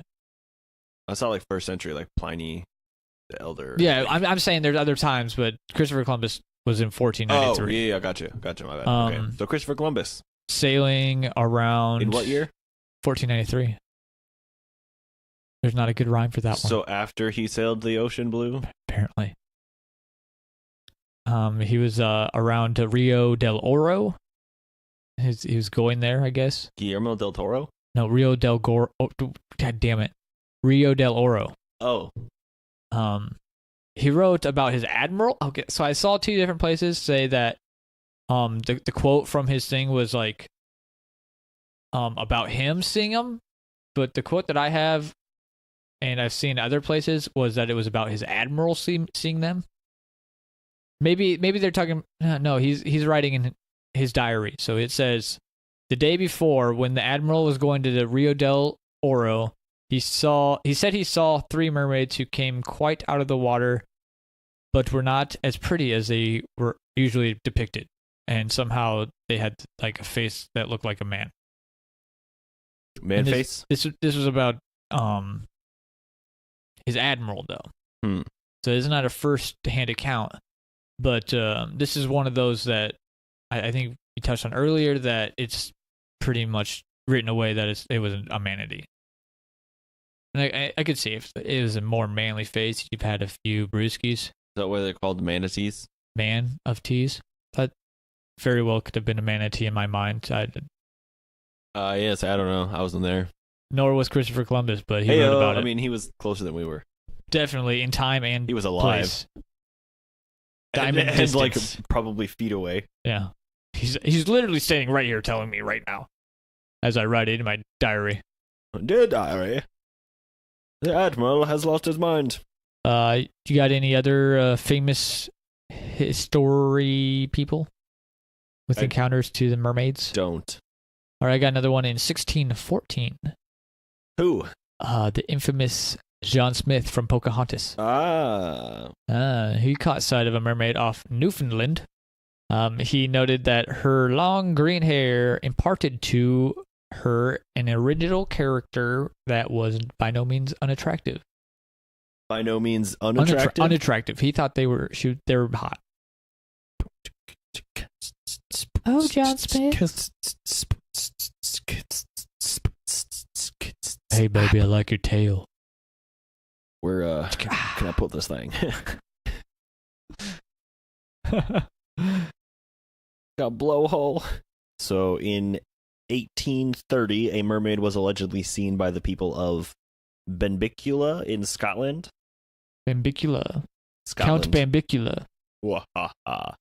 I saw like first century, like Pliny the Elder. Yeah, I'm saying there's other times, but Christopher Columbus was in 1493. Oh, yeah, gotcha, my bad. Okay. So Christopher Columbus. Sailing around... In what year? 1493. There's not a good rhyme for that one. So after he sailed the ocean blue? Apparently. He was around Rio del Oro. He was going there, I guess. Guillermo del Toro? No, Rio del Goro. Oh, God damn it. Rio del Oro. Oh. He wrote about his admiral. Okay, so I saw two different places say that the quote from his thing was like about him seeing them, but the quote that I have and I've seen other places was that it was about his admiral seeing them. Maybe they're talking. No, he's writing in his diary. So it says the day before when the admiral was going to the Rio del Oro, he said he saw three mermaids who came quite out of the water, but were not as pretty as they were usually depicted, and somehow they had like a face that looked like a man. Face. This was about his admiral though. So it's not a first-hand account, but this is one of those that I think we touched on earlier, that it's pretty much written away that it was a manatee. And I could see if it was a more manly face, you've had a few brewskis. Is that why they're called manatees? Man of teas. That very well could have been a manatee in my mind. Yes, I don't know. I wasn't there. Nor was Christopher Columbus, but he wrote about it. I mean, he was closer than we were. Definitely in time and he was alive. Place. Diamond and like probably feet away. Yeah, he's literally standing right here, telling me right now, as I write it in my diary. Dear diary, the admiral has lost his mind. You got any other famous history people with encounters to the mermaids? Don't. All right, I got another one in 1614. Who? The infamous John Smith from Pocahontas. He caught sight of a mermaid off Newfoundland. He noted that her long green hair imparted to her an original character that was by no means unattractive. By no means unattractive? Unattractive. He thought they were hot. Oh, John Smith. Hey, baby, I like your tail. Can I put this thing? got blowhole. So in 1830, a mermaid was allegedly seen by the people of Benbecula in Scotland. Benbecula. Scotland. Count Benbecula. Wahaha.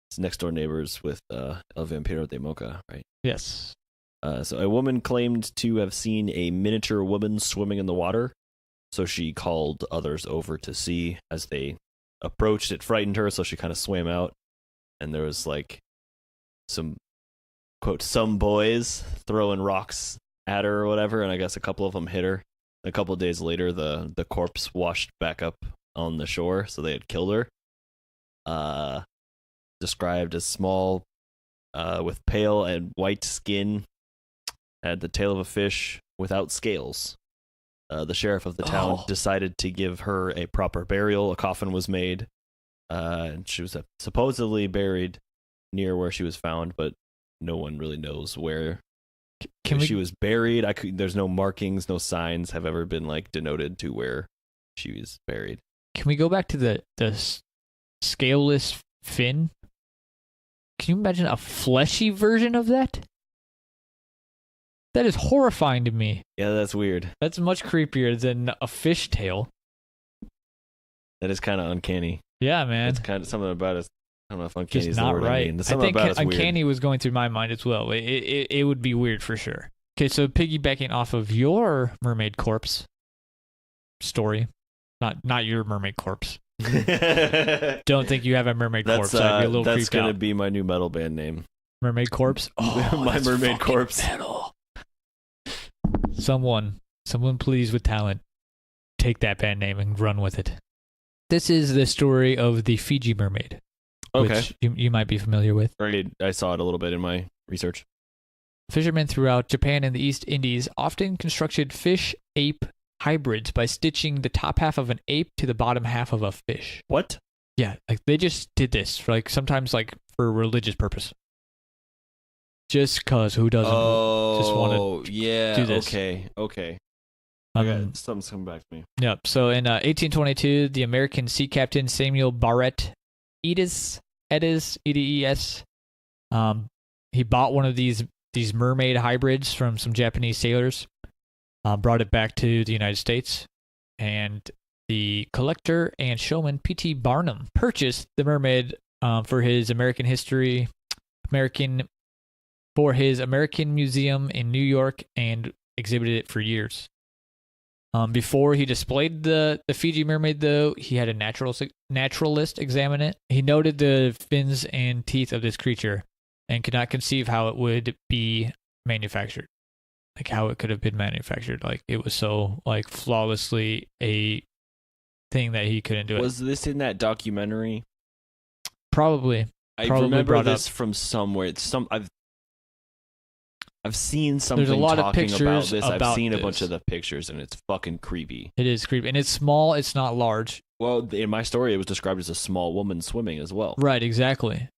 It's next door neighbors with El Vampiro de Mocha, right? Yes. So a woman claimed to have seen a miniature woman swimming in the water. So she called others over to see. As they approached, it frightened her, so she kind of swam out. And there was like some, quote, some boys throwing rocks at her or whatever. And I guess a couple of them hit her. A couple of days later, the corpse washed back up on the shore, so they had killed her. Described as small, with pale and white skin, had the tail of a fish without scales. The sheriff of the town decided to give her a proper burial. A coffin was made, and she was supposedly buried near where she was found, but no one really knows where she was buried. There's no markings, no signs have ever been like denoted to where she was buried. Can we go back to the scaleless fin? Can you imagine a fleshy version of that? That is horrifying to me. Yeah, that's weird. That's much creepier than a fish tail. That is kind of uncanny. Yeah, man. It's kind of something about it. I don't know if uncanny is the not word right. I mean. I think uncanny was going through my mind as well. It would be weird for sure. Okay, so piggybacking off of your mermaid corpse story, not your mermaid corpse. Don't think you have a mermaid corpse. I'd be a little that's creeped out. Gonna be my new metal band name. Mermaid corpse. Oh, my mermaid corpse. Metal. Someone please with talent, take that band name and run with it. This is the story of the Fiji mermaid. Okay. Which you might be familiar with. I saw it a little bit in my research. Fishermen throughout Japan and the East Indies often constructed fish-ape hybrids by stitching the top half of an ape to the bottom half of a fish. What? Yeah, like they just did this for sometimes for religious purpose. Just cause who doesn't just want to do this? Okay. Something's coming back to me. Yep. So in 1822, the American sea captain Samuel Barrett Edes, E-D-E-S, he bought one of these mermaid hybrids from some Japanese sailors, brought it back to the United States, and the collector and showman P.T. Barnum purchased the mermaid for his American Museum in New York and exhibited it for years. Before he displayed the Fiji mermaid, though, he had a naturalist examine it. He noted the fins and teeth of this creature and could not conceive how it would be manufactured. Like, how it could have been manufactured. Like, it was so, flawlessly a thing that he couldn't do it. Was this in that documentary? Probably. I remember this from somewhere. I've seen something There's a lot talking of pictures about this. I've seen this. a bunch of the pictures, and it's fucking creepy. It is creepy. And it's small. It's not large. Well, in my story, it was described as a small woman swimming as well. Right, exactly.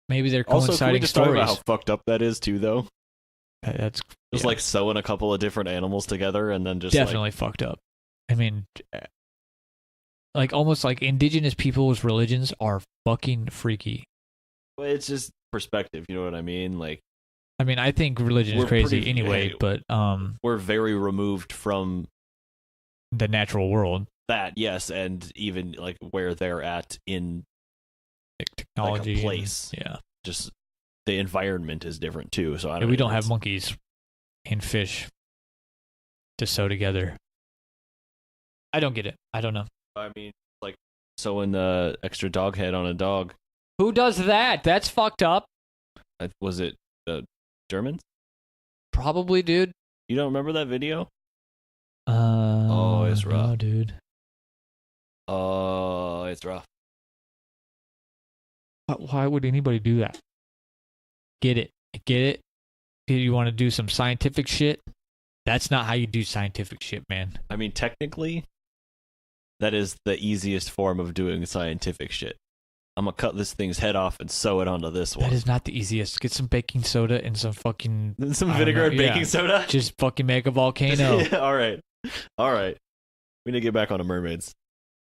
Maybe they're Also, coinciding can we just stories. talk about how fucked up that is, too, though? That's just sewing a couple of different animals together and then just definitely fucked up. I mean, almost like indigenous people's religions are fucking freaky. Well, it's just perspective, you know what I mean? I think religion is crazy anyway, but we're very removed from the natural world. That, yes, and even where they're at in technology, a place. Yeah, just the environment is different too. So we don't have monkeys and fish to sew together. I don't get it. I don't know. I mean, sewing the extra dog head on a dog. Who does that? That's fucked up. Was it the Germans? Probably, dude. You don't remember that video? It's rough. No, dude. Oh, it's rough. Why would anybody do that? Get it. You want to do some scientific shit? That's not how you do scientific shit, man. I mean, technically, that is the easiest form of doing scientific shit. I'm going to cut this thing's head off and sew it onto this one. That is not the easiest. Get some baking soda and some fucking... Some vinegar and baking soda? Just fucking make a volcano. Yeah, all right. We need to get back on to mermaids.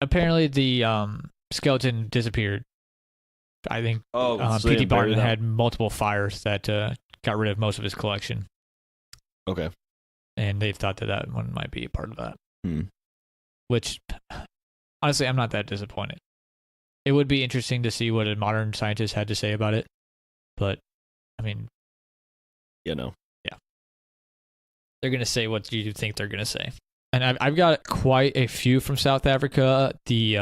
Apparently, the skeleton disappeared I think so they P.T. didn't bury Barnum that? had multiple fires that got rid of most of his collection. Okay. And they thought that one might be a part of that. Hmm. Which, honestly, I'm not that disappointed. It would be interesting to see what a modern scientist had to say about it. But, I mean... Yeah, no. Yeah. They're going to say what you think they're going to say. And I've got quite a few from South Africa. The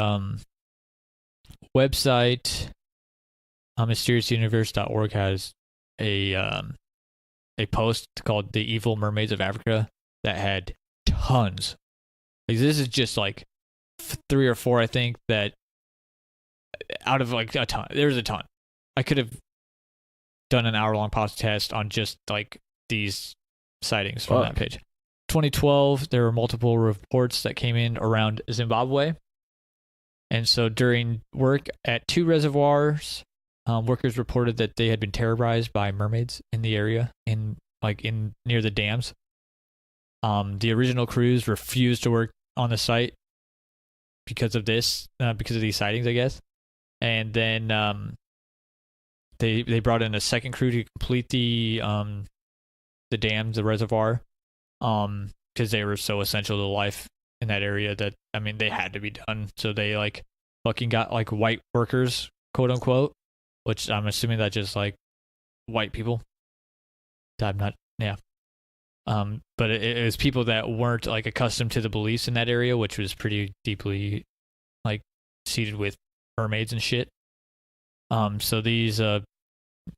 website, mysteriousuniverse.org, has a post called The Evil Mermaids of Africa that had tons. Like, this is just like 3 or 4, I think, that out of like a ton. There's a ton. I could have done an hour-long podcast on just like these sightings from that page. 2012, there were multiple reports that came in around Zimbabwe. And so during work at 2 reservoirs, workers reported that they had been terrorized by mermaids in the area, near the dams. The original crews refused to work on the site because of this, because of these sightings, I guess. And then they brought in a second crew to complete the dams, the reservoir, because they were so essential to life in that area that, I mean, they had to be done. So they like fucking got like white workers, quote unquote, which I'm assuming that just like white people. I'm not, yeah. But it was people that weren't like accustomed to the beliefs in that area, which was pretty deeply like seated with mermaids and shit. So these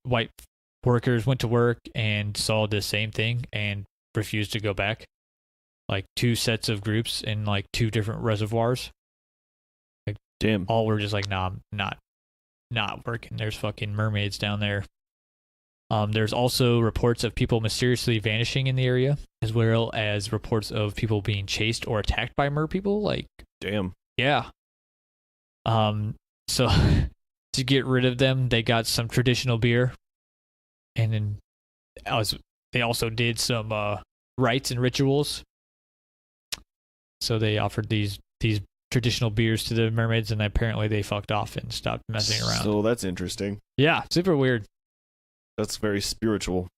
white workers went to work and saw the same thing and refused to go back. Like 2 sets of groups in like 2 different reservoirs. Like, damn. All were just like, nah, not working. There's fucking mermaids down there. There's also reports of people mysteriously vanishing in the area, as well as reports of people being chased or attacked by mer people. Like, damn. Yeah. So to get rid of them, they got some traditional beer, and then they also did some rites and rituals. So they offered these traditional beers to the mermaids, and apparently they fucked off and stopped messing around. So that's interesting. Yeah, super weird. That's very spiritual.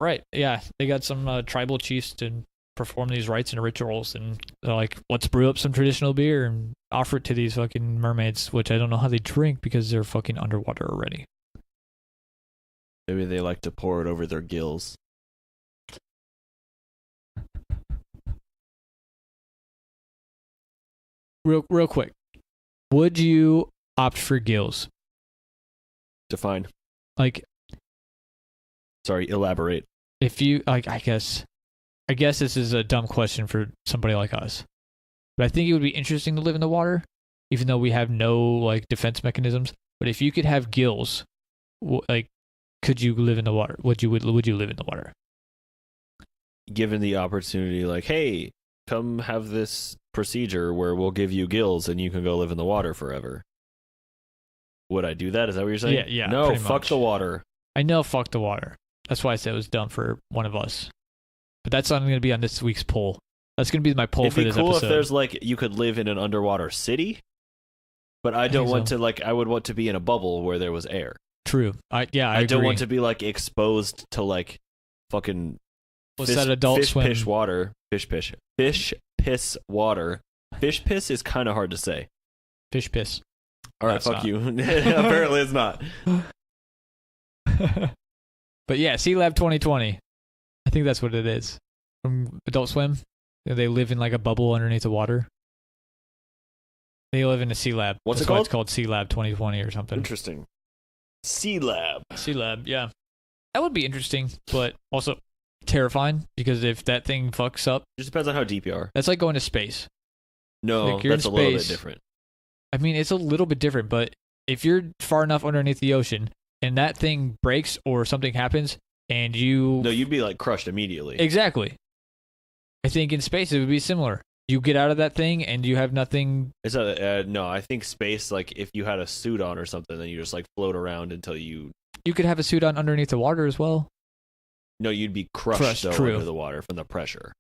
Right, yeah. They got some tribal chiefs to perform these rites and rituals, and they're like, let's brew up some traditional beer and offer it to these fucking mermaids, which I don't know how they drink because they're fucking underwater already. Maybe they like to pour it over their gills. Real quick. Would you opt for gills? Define. Like, sorry, elaborate. If you like, I guess this is a dumb question for somebody like us, but I think it would be interesting to live in the water, even though we have no like defense mechanisms. But if you could have gills, like, could you live in the water? Would you live in the water? Given the opportunity, like, hey, come have this procedure where we'll give you gills and you can go live in the water forever. Would I do that? Is that what you're saying? Yeah. No, fuck the water. I know, fuck the water. That's why I said it was dumb for one of us. But that's not going to be on this week's poll. That's going to be my poll for this episode. It'd be cool if there's like, you could live in an underwater city, but I don't want to, like, I would want to be in a bubble where there was air. True. I don't agree. want to be like exposed to like fucking What's that Adult Swim? Fish water. Fish piss water. Fish piss is kind of hard to say. Fish piss. All right, fuck you. Apparently it's not. But yeah, Sea Lab 2020. I think that's what it is. From Adult Swim. They live in like a bubble underneath the water. They live in a Sea Lab. What's That's it called? Why it's called Sea Lab 2020 or something. Interesting. Sea Lab. Sea Lab, yeah. That would be interesting, but also terrifying, because if that thing fucks up... It just depends on how deep you are. That's like going to space. No, like you're that's in a little bit space. different. I mean, it's a little bit different, but if you're far enough underneath the ocean and that thing breaks or something happens and you... No, you'd be like crushed immediately. Exactly. I think in space it would be similar. You get out of that thing and you have nothing... No, I think space, like if you had a suit on or something, then you just like float around until you... You could have a suit on underneath the water as well. No, you'd be crushed though, true. under the water from the pressure.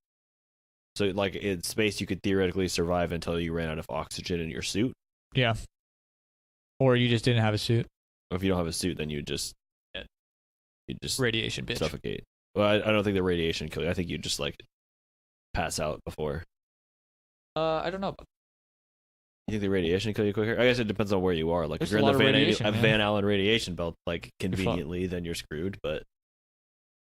So like in space, you could theoretically survive until you ran out of oxygen in your suit. Yeah. Or you just didn't have a suit. If you don't have a suit, then you just Radiation, bitch. suffocate. Well, I don't think the radiation kill you. I think you just like pass out before. I don't know. You think the radiation kill you quicker? I guess it depends on where you are. Like There's if you're in the a lot of radiation, man. Van Allen radiation belt, like conveniently, then you're screwed. But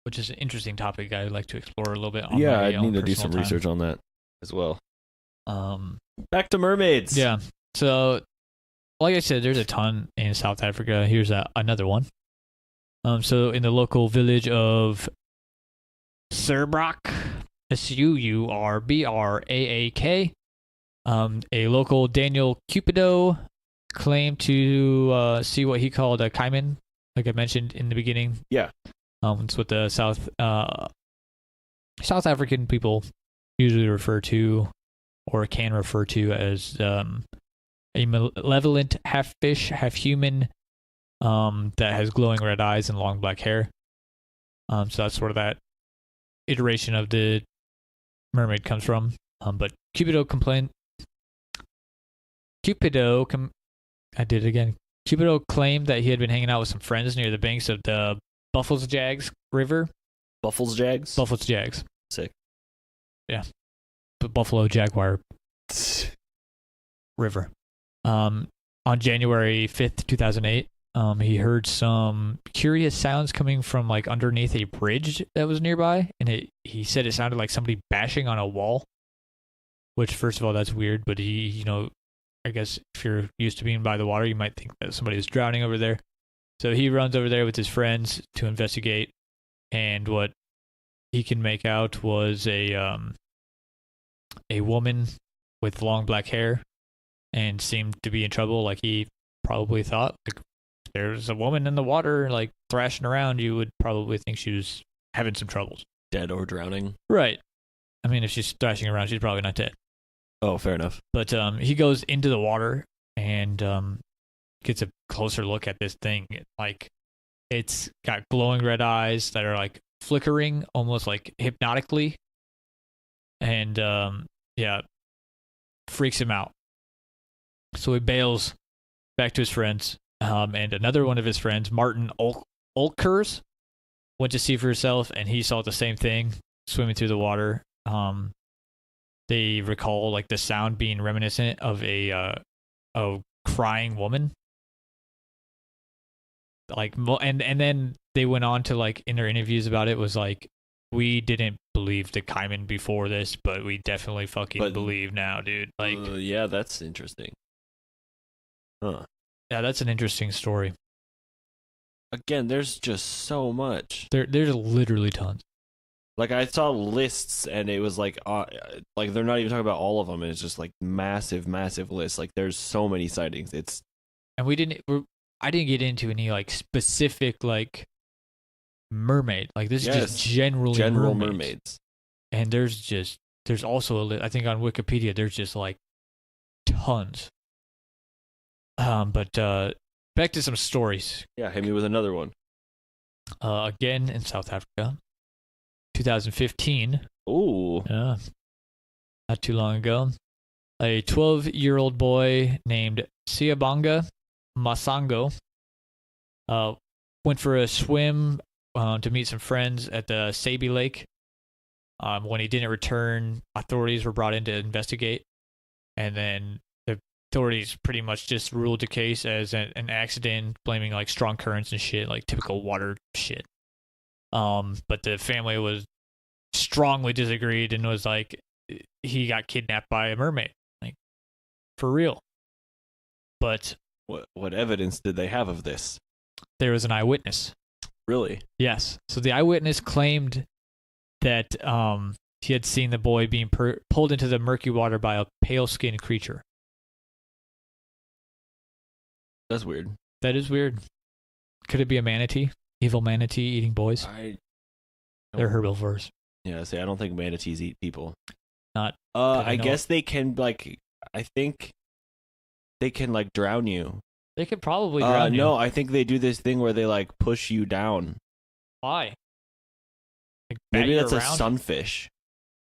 which is an interesting topic I'd like to explore a little bit. On yeah, my I own need to do personal some time. research on that as well. Back to mermaids. Yeah. So, like I said, there's a ton in South Africa. Here's another one. So in the local village of Surbrak, Surbraak, a local Daniel Cupido claimed to see what he called a caiman, like I mentioned in the beginning. Yeah. It's what the South African people usually refer to, or can refer to as a malevolent half fish, half human, that has glowing red eyes and long black hair. So that's sort of that iteration of the mermaid comes from. But Cupido claimed that he had been hanging out with some friends near the banks of the Buffalo's Jags River. Buffalo's Jags? Buffalo's Jags. Sick. Yeah. But Buffalo Jaguar River. On January 5th, 2008, he heard some curious sounds coming from like underneath a bridge that was nearby, and he said it sounded like somebody bashing on a wall, which first of all, that's weird, but I guess if you're used to being by the water, you might think that somebody is drowning over there. So he runs over there with his friends to investigate, and what he can make out was a woman with long black hair, and seemed to be in trouble. Like he probably thought, like, if there's a woman in the water, like thrashing around, you would probably think she was having some troubles, dead or drowning. Right. I mean, if she's thrashing around, she's probably not dead. Oh, fair enough. But he goes into the water and gets a closer look at this thing. Like, it's got glowing red eyes that are like flickering almost like hypnotically, and freaks him out. So he bails back to his friends, and another one of his friends, Martin Olkers, went to see for himself, and he saw the same thing swimming through the water. They recall like the sound being reminiscent of a crying woman. Like, and then they went on to, like, in their interviews about it, was like, we didn't believe the caiman before this, but we definitely believe now, dude. Like, yeah, that's interesting. Huh. Yeah, that's an interesting story. Again, there's just so much. There's literally tons. Like, I saw lists, and it was like they're not even talking about all of them, and it's just like massive lists. Like, there's so many sightings. And I didn't get into any like specific like mermaid. Like, this is just general mermaids. And there's also a list. I think on Wikipedia there's just like tons. But back to some stories. Yeah, hit me with another one. Again in South Africa, 2015. Ooh. Yeah. Not too long ago. A 12-year-old boy named Siabanga Masango went for a swim to meet some friends at the Sabi Lake. When he didn't return, authorities were brought in to investigate, and then the authorities pretty much just ruled the case as an accident, blaming like strong currents and shit, like typical water shit. But the family was strongly disagreed and was like, he got kidnapped by a mermaid, like, for real. But what evidence did they have of this? There was an eyewitness. Really? Yes. So the eyewitness claimed that he had seen the boy being pulled into the murky water by a pale-skinned creature. That's weird. That is weird. Could it be a manatee? Evil manatee eating boys? They're herbivores. Yeah, see, I don't think manatees eat people. Not. I guess they can, like, I think they can, like, drown you. They could probably drown you. No, I think they do this thing where they, like, push you down. Why? Like, Maybe that's a sunfish.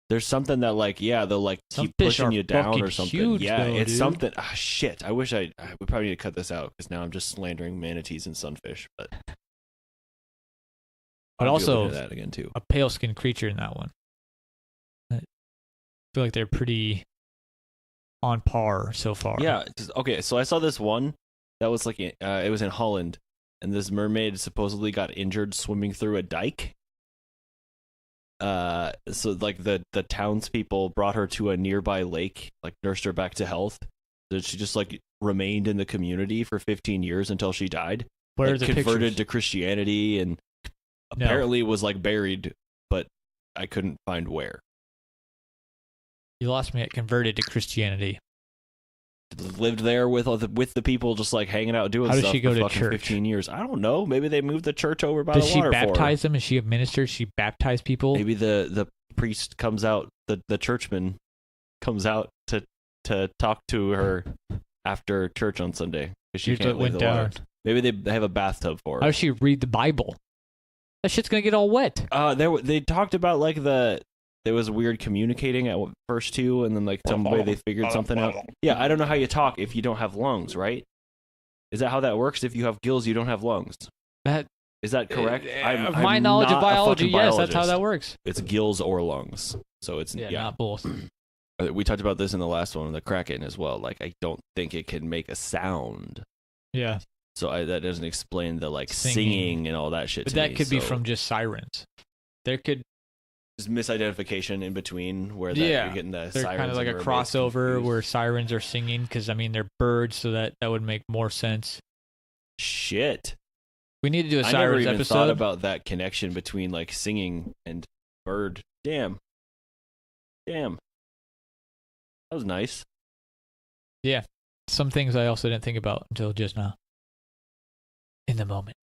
There's something that like they'll like Some keep fish pushing are you down fucking or something. huge, Yeah, though, it's dude. something. Ah, shit. I wish we probably need to cut this out because now I'm just slandering manatees and sunfish. But I'll also look at that again too. A pale skinned creature in that one. I feel like they're pretty on par so far. Yeah. Okay. So I saw this one that was like it was in Holland, and this mermaid supposedly got injured swimming through a dike. So like the townspeople brought her to a nearby lake, like nursed her back to health. So she just like remained in the community for 15 years until she died. Where are like, the converted pictures? to Christianity and apparently was like buried, but I couldn't find where. You lost me at converted to Christianity. Lived there with the people, just like hanging out doing How stuff. does she go for to fucking church? 15 years. I don't know. Maybe they moved the church over by Does the she water. baptize them? Is she a minister? Does she baptize people? Maybe the priest comes out. The churchman comes out to talk to her after church on Sunday because she can't leave the water. Maybe they have a bathtub for her. How does she read the Bible? That shit's gonna get all wet. They talked about like there was weird communicating at first too, and then like some way they figured something out. Yeah, I don't know how you talk if you don't have lungs, right? Is that how that works? If you have gills, you don't have lungs. Is that correct? My knowledge of biology, yes, that's how that works. It's gills or lungs, so it's not both. We talked about this in the last one, the kraken as well. Like, I don't think it can make a sound. Yeah. So that doesn't explain the like singing and all that shit. But that could be from just sirens. There could. There's misidentification in between where you're getting the they're sirens. Kind of like a crossover confused. Where sirens are singing because I mean they're birds, so that would make more sense. Shit. We need to do a sirens I never even episode. thought about that connection between like singing and bird. Damn. That was nice. Yeah. Some things I also didn't think about until just now. In the moment.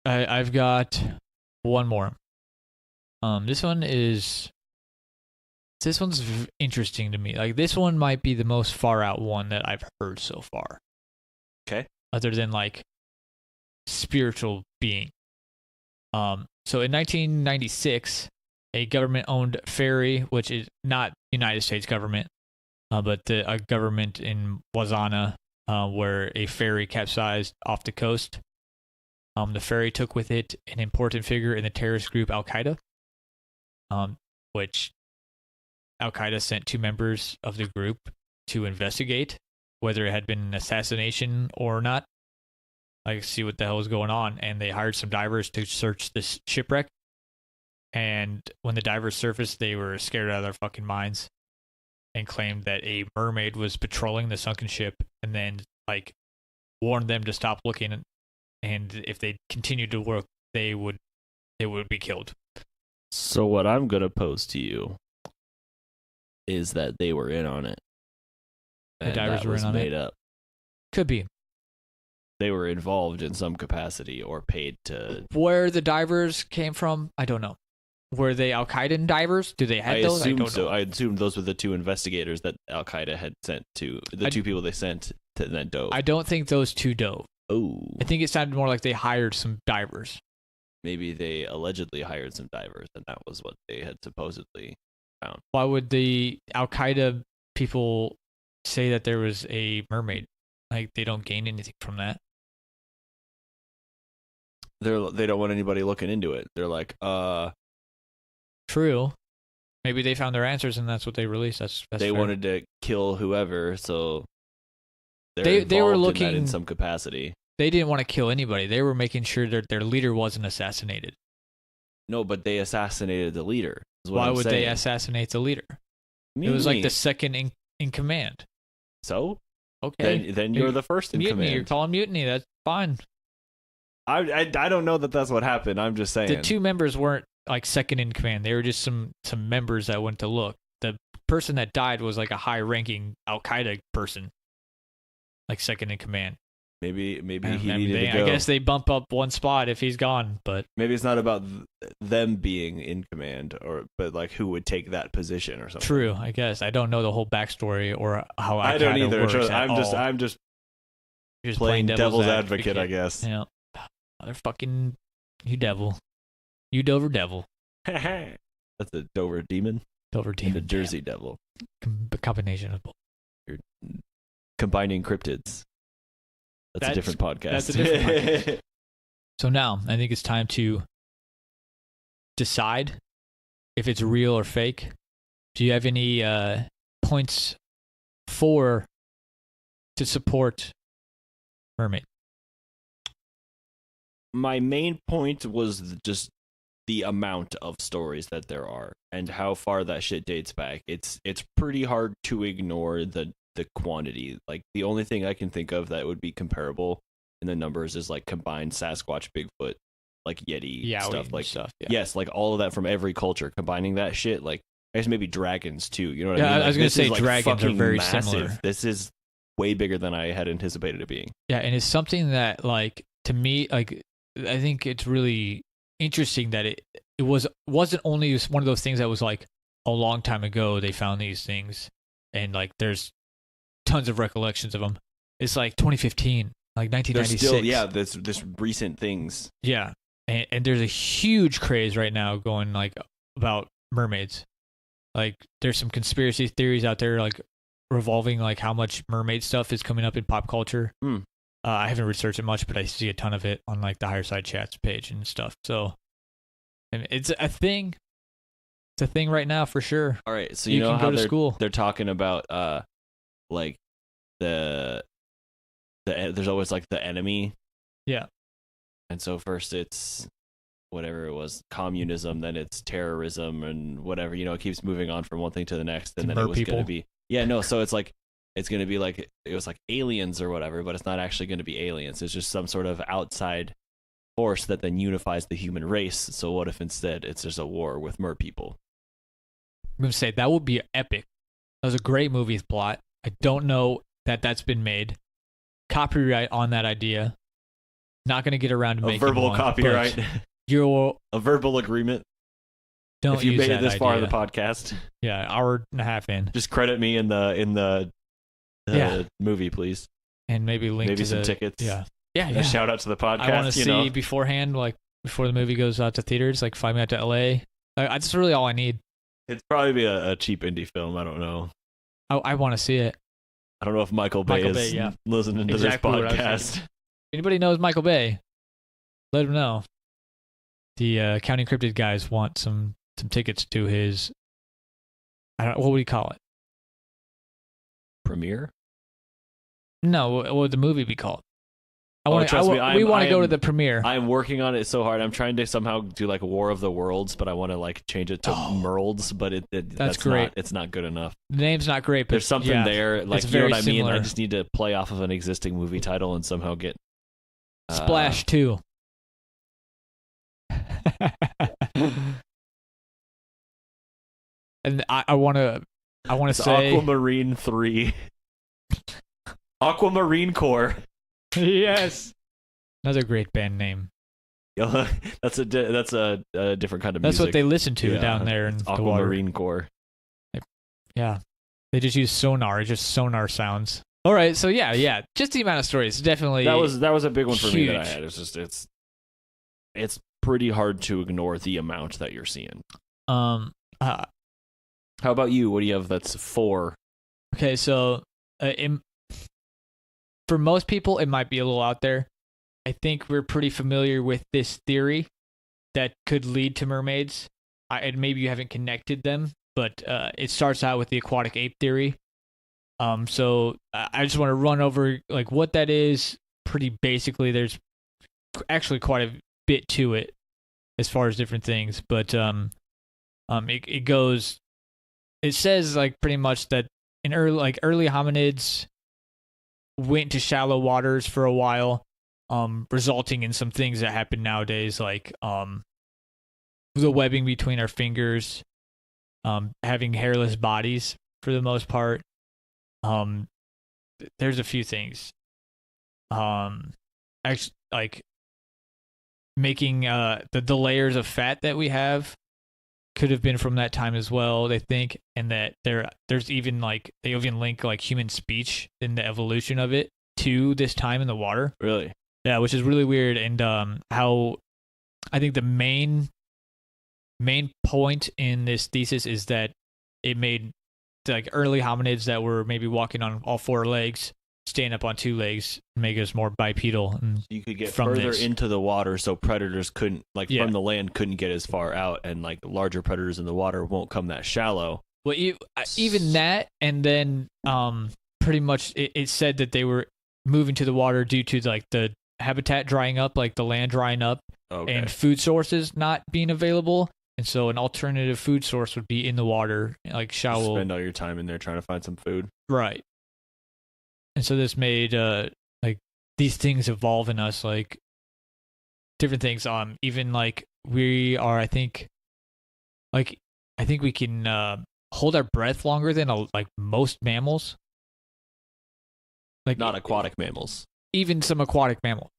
I've got one more. This one's interesting to me. Like this one might be the most far out one that I've heard so far. Okay. Other than like spiritual being. So in 1996, a government-owned ferry, which is not United States government, but a government in Wazana, where a ferry capsized off the coast. The ferry took with it an important figure in the terrorist group Al-Qaeda, which Al-Qaeda sent 2 members of the group to investigate whether it had been an assassination or not. Like, see what the hell was going on. And they hired some divers to search this shipwreck. And when the divers surfaced, they were scared out of their fucking minds and claimed that a mermaid was patrolling the sunken ship and then, like, warned them to stop looking. And if they continued to work, they would be killed. So what I'm going to pose to you is that they were in on it. The divers were in on it? Made up. Could be. They were involved in some capacity or paid to... Where the divers came from, I don't know. Were they Al-Qaeda divers? Do they have those? I assume so. I assumed those were the 2 investigators that Al-Qaeda had sent to... The 2 people they sent to that dove. I don't think those 2 dove. Oh. I think it sounded more like they hired some divers. Maybe they allegedly hired some divers, and that was what they had supposedly found. Why would the Al-Qaeda people say that there was a mermaid? Like, they don't gain anything from that. They don't want anybody looking into it. They're like, True. Maybe they found their answers and that's what they released. That's they fair. wanted to kill whoever, so they were looking in that in some capacity. They didn't want to kill anybody. They were making sure that their leader wasn't assassinated. No, but they assassinated the leader. Why would they assassinate the leader? It was like the second in command. So? Okay. Then you're the first in command. You're calling mutiny. That's fine. I don't know that that's what happened. I'm just saying. The 2 members weren't like second in command. They were just some members that went to look. The person that died was like a high-ranking Al-Qaeda person, like second in command. Maybe he needed to go. I guess they bump up 1 spot if he's gone, but maybe it's not about them being in command, but like who would take that position or something. True, I guess. I don't know the whole backstory or how I don't either. I'm just playing devil's advocate, I guess. Yeah, motherfucking you devil, you Dover devil. That's a Dover demon. Dover And demon. the Jersey devil. Combination of both. You're combining cryptids. That's a different podcast. That's a different podcast. So now I think it's time to decide if it's real or fake. Do you have any points to support mermaid? My main point was just the amount of stories that there are and how far that shit dates back. It's pretty hard to ignore the quantity. Like the only thing I can think of that would be comparable in the numbers is like combined Sasquatch, Bigfoot, like Yeti stuff. Like stuff. Yeah. Yes, like all of that from every culture, combining that shit. Like I guess maybe dragons too. You know what I mean? Yeah, Like, I was gonna say like dragons are very massive. similar. This is way bigger than I had anticipated it being. Yeah, and it's something that, like, to me, like, I think it's really interesting that it wasn't only one of those things that was like a long time ago they found these things, and like there's tons of recollections of them. It's like 2015, like 1996. There's still this recent things. Yeah, and there's a huge craze right now going like about mermaids. Like there's some conspiracy theories out there like revolving like how much mermaid stuff is coming up in pop culture. I haven't researched it much, but I see a ton of it on like the Higher Side Chats page and stuff. So, and it's a thing. It's a thing right now for sure. All right, so you know can how go to school. They're talking about like there's always like the enemy. Yeah. And so first it's whatever it was, communism, then it's terrorism and whatever, it keeps moving on from one thing to the next, and then it was going to be so it's like it's going to be like it was like aliens or whatever, but it's not actually going to be aliens. It's just some sort of outside force that then unifies the human race. So what if instead it's just a war with mer people? I'm going to say that would be epic. That was a great movie plot. I don't know that that's been made. Copyright on that idea. Not going to get around to making verbal one, copyright. A verbal agreement. Don't if you use made that it this far in idea. the podcast. Yeah, hour and a half in. Just credit me in the movie, please. And maybe link to some tickets. Yeah. A shout out to the podcast. I want to see beforehand, like before the movie goes out to theaters, like fly me out to LA. That's really all I need. It'd probably be a cheap indie film. I don't know. I want to see it. I don't know if Michael Bay is listening to this podcast. Anybody knows Michael Bay? Let him know. The Counting Cryptid guys want some tickets to his. What would he call it? Premiere? No, what would the movie be called? We want to go to the premiere. I'm working on it so hard. I'm trying to somehow do like War of the Worlds, but I want to like change it to Merlds, but that's great. It's not good enough. The name's not great, but there's something there. Like, you know what I mean? Similar. I just need to play off of an existing movie title and somehow get Splash 2. And I want to say Aquamarine 3. Aquamarine Corps. Yes. Another great band name. That's a different kind of music. That's what they listen to down there in the water. Aquamarine Corps. Yeah. They just use sonar. It's just sonar sounds. All right, so yeah. Just the amount of stories. Definitely. That was a big one for huge. me that I had. It's pretty hard to ignore the amount that you're seeing. How about you? What do you have that's 4? Okay, so for most people, it might be a little out there. I think we're pretty familiar with this theory that could lead to mermaids. And maybe you haven't connected them, but it starts out with the aquatic ape theory. So I just want to run over like what that is. Pretty basically, there's actually quite a bit to it as far as different things, but it goes. It says like pretty much that in early hominids went to shallow waters for a while, resulting in some things that happen nowadays, like the webbing between our fingers, having hairless bodies for the most part. There's a few things. Actually, like making the layers of fat that we have could have been from that time as well, they think, and that there's even like they even link like human speech in the evolution of it to this time in the water. Really? Yeah, which is really weird. And how I think the main main point in this thesis is that it made like early hominids that were maybe walking on all four legs stand up on two legs, make us more bipedal. And you could get further into the water, so predators couldn't, like, Yeah. from the land, couldn't get as far out, and like larger predators in the water won't come that shallow. Well, even that, and then pretty much it said that they were moving to the water due to like the habitat drying up, like the land drying up, Okay. and food sources not being available. And so an alternative food source would be in the water, like shallow. Spend all your time in there trying to find some food. Right. And so this made like these things evolve in us, like different things. Even like we are, I think we can hold our breath longer than like most mammals. Like Not aquatic mammals. even some aquatic mammals.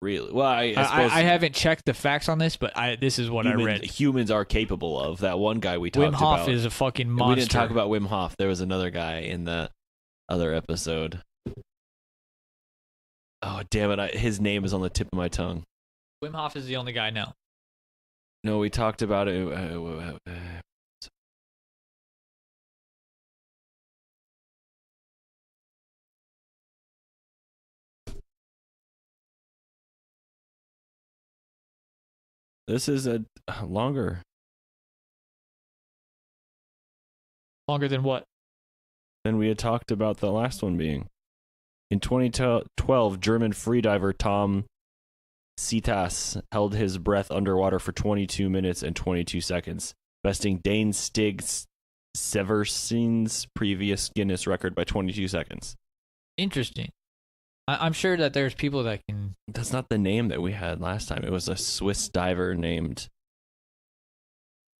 Really? Well, I suppose I haven't checked the facts on this, but this is what I read. Humans are capable of. That one guy we talked Wim Hof about is a fucking monster. We didn't talk about Wim Hof. There was another guy in the other episode. Oh, damn it. His name is on the tip of my tongue. Wim Hof is the only guy now. No, we talked about it. This is a longer Longer than what? than we had talked about the last one being. In 2012, German freediver Tom Cetas held his breath underwater for 22 minutes and 22 seconds, besting Dane Stig Seversen's previous Guinness record by 22 seconds. Interesting. I'm sure that there's people that can. That's not the name that we had last time. It was a Swiss diver named.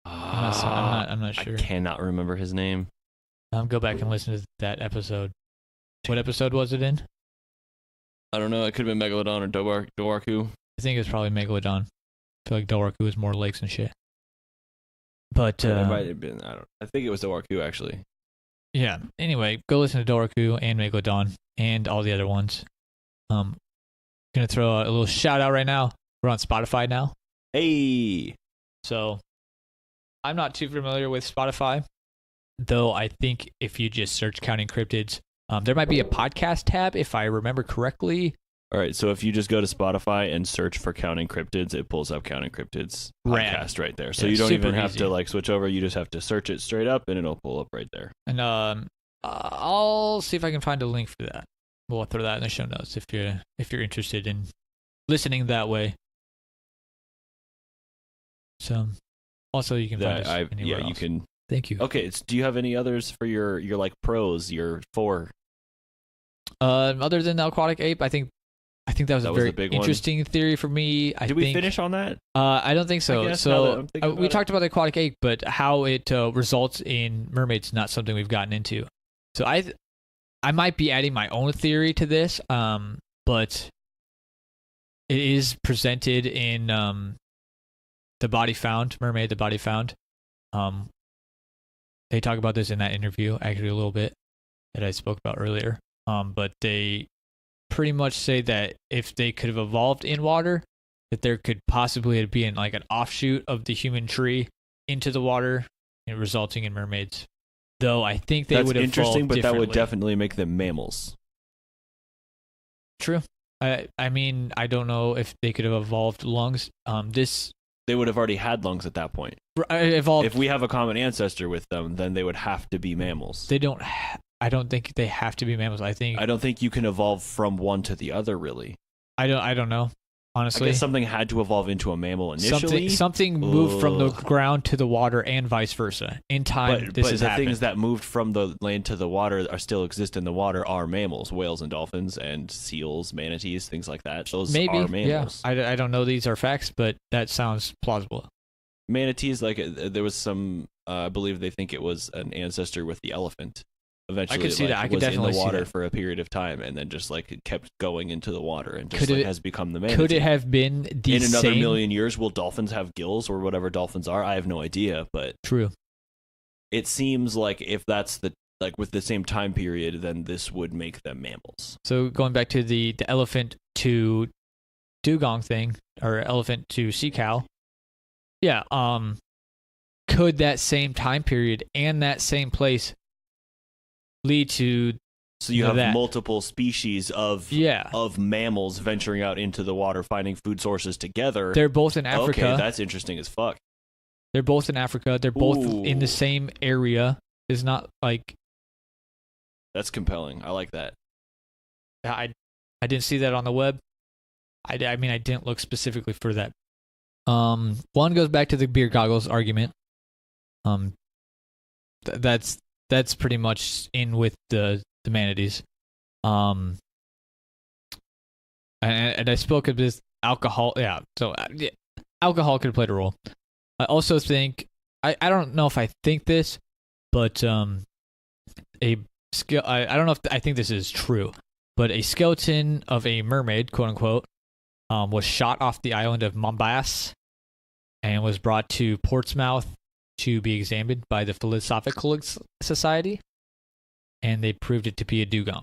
I'm not sure. I cannot remember his name. Go back and listen to that episode. What episode was it in? I don't know. It could have been Megalodon or Doarku. I think it was probably Megalodon. I feel like Doarku is more lakes and shit. But it might have been. I think it was Doarku actually. Yeah. Anyway, go listen to Doarku and Megalodon and all the other ones. Gonna throw a little shout out right now. We're on Spotify now. Hey. So I'm not too familiar with Spotify, though I think if you just search Counting Cryptids, there might be a podcast tab if I remember correctly. All right, so if you just go to Spotify and search for Counting Cryptids, it pulls up Counting Cryptids podcast right there. So Yeah, you don't even super have easy. to like switch over. You just have to search it straight up, and it'll pull up right there. And I'll see if I can find a link for that. We'll throw that in the show notes if you're interested in listening that way. So also you can find us anywhere else. You can. Thank you. Okay, do you have any others for your like pros? Your 4? Other than the aquatic ape, I think that was a very big one. interesting theory for me. Did we finish on that? I don't think so. I guess now that I'm thinking We about talked about the aquatic ape, but how it results in mermaids is not something we've gotten into. So I might be adding my own theory to this, but it is presented in The Body Found, Mermaid, The Body Found. They talk about this in that interview, actually a little bit, that I spoke about earlier. But they pretty much say that if they could have evolved in water, that there could possibly be an offshoot of the human tree into the water, resulting in mermaids. Though I think they would have interesting, but that would differently. definitely make them mammals. True. I mean, I don't know if they could have evolved lungs. They would have already had lungs at that point. Evolved. If we have a common ancestor with them, then they would have to be mammals. They don't. I don't think they have to be mammals. I don't think you can evolve from one to the other, really. I don't know. Honestly, I guess something had to evolve into a mammal initially. Something moved from the ground to the water and vice versa. In time, but this has the happened. things that moved from the land to the water still exist in the water are mammals, whales and dolphins and seals, manatees, things like that. Those Maybe, are mammals. Yeah. I don't know these are facts, but that sounds plausible. Manatees, like there was some, I believe they think it was an ancestor with the elephant. Eventually, I could see that. I could was definitely in the see water that. for a period of time, and then just like it kept going into the water, and just Could it- has become the manatee. Could it have been the in another same? million years? Will dolphins have gills or whatever dolphins are? I have no idea, but True. it seems like if that's with the same time period, then this would make them mammals. So going back to the elephant to dugong thing, or elephant to sea cow. Yeah. could that same time period and that same place lead to So you have that? multiple species of mammals venturing out into the water, finding food sources together. They're both in Africa. Okay, that's interesting as fuck. They're both in Africa. They're both in the same area. It's not like... That's compelling. I like that. I didn't see that on the web. I mean, I didn't look specifically for that. One goes back to the beer goggles argument. That's pretty much in with the manatees. And I spoke of this alcohol. Yeah, so alcohol could have played a role. I also think I don't know if I think this, but a skill. I don't know if I think this is true, but a skeleton of a mermaid, quote unquote, was shot off the island of Mombasa and was brought to Portsmouth to be examined by the Philosophical Society, and they proved it to be a dugong.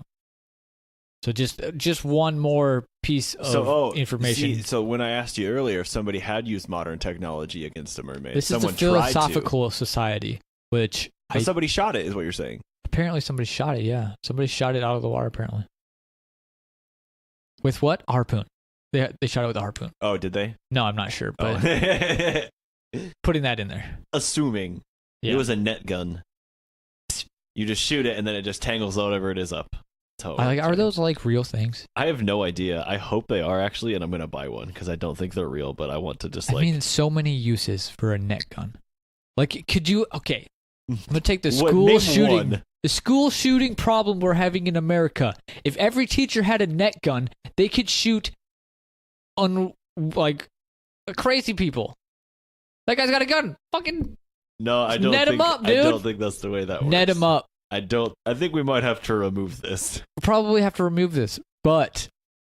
So just one more piece of information. So when I asked you earlier if somebody had used modern technology against a mermaid, this is the Philosophical Society, which somebody shot it, is what you're saying. Apparently somebody shot it, yeah. Somebody shot it out of the water, apparently. With what? A harpoon. They shot it with a harpoon. Oh, did they? No, I'm not sure, but putting that in there. Assuming it was a net gun. You just shoot it and then it just tangles whatever it is up. Are those like real things? I have no idea. I hope they are actually, and I'm going to buy one because I don't think they're real, but I want to just I mean, so many uses for a net gun. Like, could you... Okay, I'm going to take the school shooting... One. The school shooting problem we're having in America. If every teacher had a net gun, they could shoot on, like, crazy people. That guy's got a gun. Fucking no, I don't net him up, dude. I don't think that's the way that works. Net him up. I think we might have to remove this. We'll probably have to remove this, but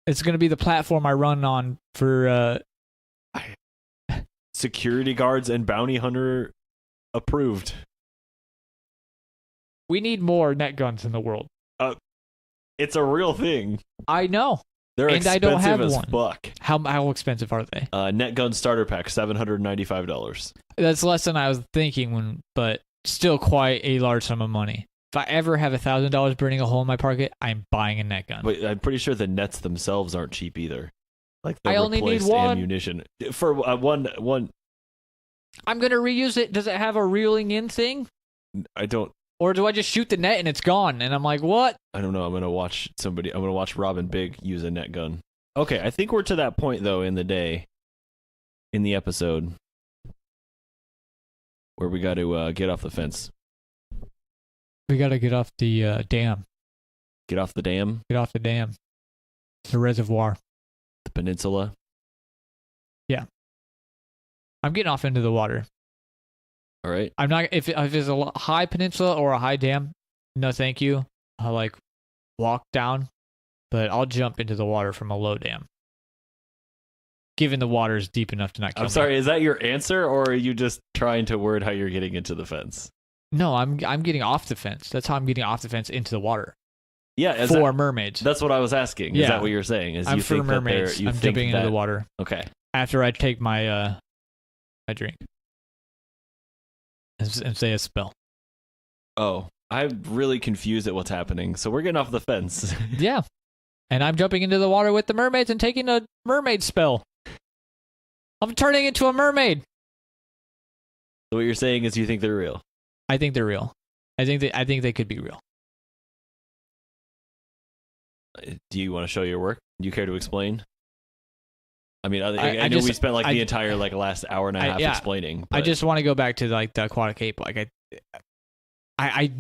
it's going to be the platform I run on for security guards and bounty hunter approved. We need more net guns in the world. It's a real thing. I know. They're and expensive I don't have as one. fuck. How expensive are they? Net gun starter pack, $795. That's less than I was thinking, but still quite a large sum of money. If I ever have $1,000 burning a hole in my pocket, I'm buying a net gun. But I'm pretty sure the nets themselves aren't cheap either. Like I only need one ammunition for one. I'm gonna reuse it. Does it have a reeling in thing? I don't. Or do I just shoot the net and it's gone? And I'm like, what? I don't know. I'm gonna watch Robin Big use a net gun. Okay, I think we're to that point though in the episode, where we got to get off the fence. We got to get off the dam. Get off the dam? Get off the dam. The reservoir. The peninsula? Yeah. I'm getting off into the water. All right. I'm not... If it's a high peninsula or a high dam, no thank you. I'll, walk down. But I'll jump into the water from a low dam. Given the water is deep enough to not kill me. I'm sorry, is that your answer, or are you just trying to word how you're getting into the fence? No, I'm getting off the fence. That's how I'm getting off the fence into the water. Yeah, for mermaids. That's what I was asking. Yeah. Is that what you're saying? I'm you for think mermaids. That I'm jumping into the water. Okay. After I take my my drink and say a spell. Oh, I'm really confused at what's happening. So we're getting off the fence. Yeah, and I'm jumping into the water with the mermaids and taking a mermaid spell. I'm turning into a mermaid. So what you're saying is you think they're real? I think they're real. I think they could be real. Do you want to show your work? Do you care to explain? I mean, I know we spent the entire last hour and a half explaining. But... I just want to go back to the aquatic ape. I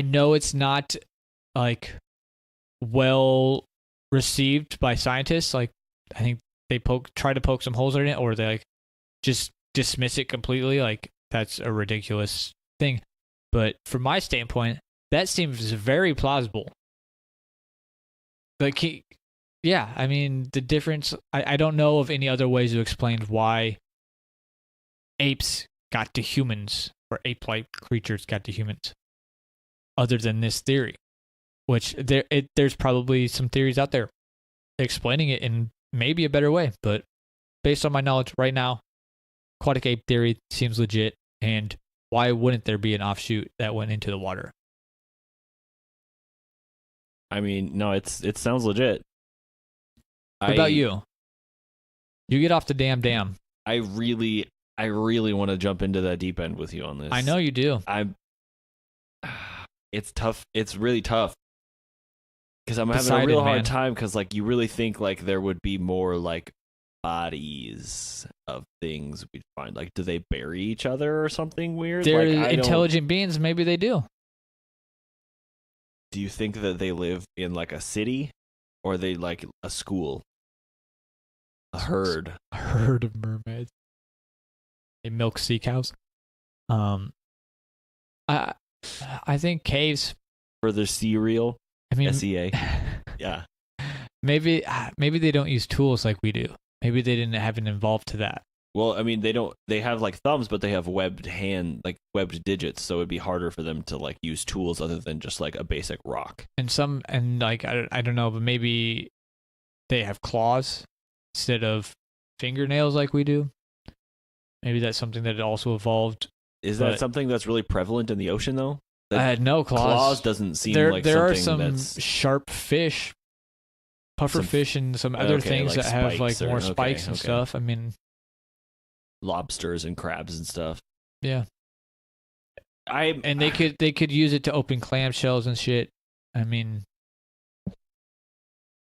know it's not well received by scientists. I think they try to poke some holes in it, or they just dismiss it completely. That's a ridiculous thing. But from my standpoint, that seems very plausible. Yeah, I mean, the difference... I don't know of any other ways to explain why apes got to humans, or ape-like creatures got to humans, other than this theory. Which, there's probably some theories out there explaining it in maybe a better way, but based on my knowledge right now, aquatic ape theory seems legit. And why wouldn't there be an offshoot that went into the water? I mean, no, it sounds legit. What about you? You get off the damn. I really want to jump into that deep end with you on this. I know you do. It's tough. It's really tough. Because I'm having Decided, a real hard man. time, because like you really think like there would be more like bodies of things we'd find. Like, do they bury each other or something weird? They're Like, intelligent beings. Maybe they do. Do you think that they live in like a city, or are they like a school? A herd. A herd of mermaids. They milk sea cows. I think caves. For their cereal. I mean, SEA. Yeah. Maybe they don't use tools like we do. Maybe they haven't evolved to that. Well, I mean, they have like thumbs, but they have webbed webbed digits, so it'd be harder for them to like use tools other than just like a basic rock. And like, I don't know, but maybe they have claws instead of fingernails like we do. Maybe that's something that also evolved. Is that something that's really prevalent in the ocean though? No, claws. Claws doesn't seem like there are something some that's sharp fish, puffer fish, and some other things like that have like more spikes spikes and stuff. I mean, lobsters and crabs and stuff. Yeah. And they could use it to open clamshells and shit. I mean,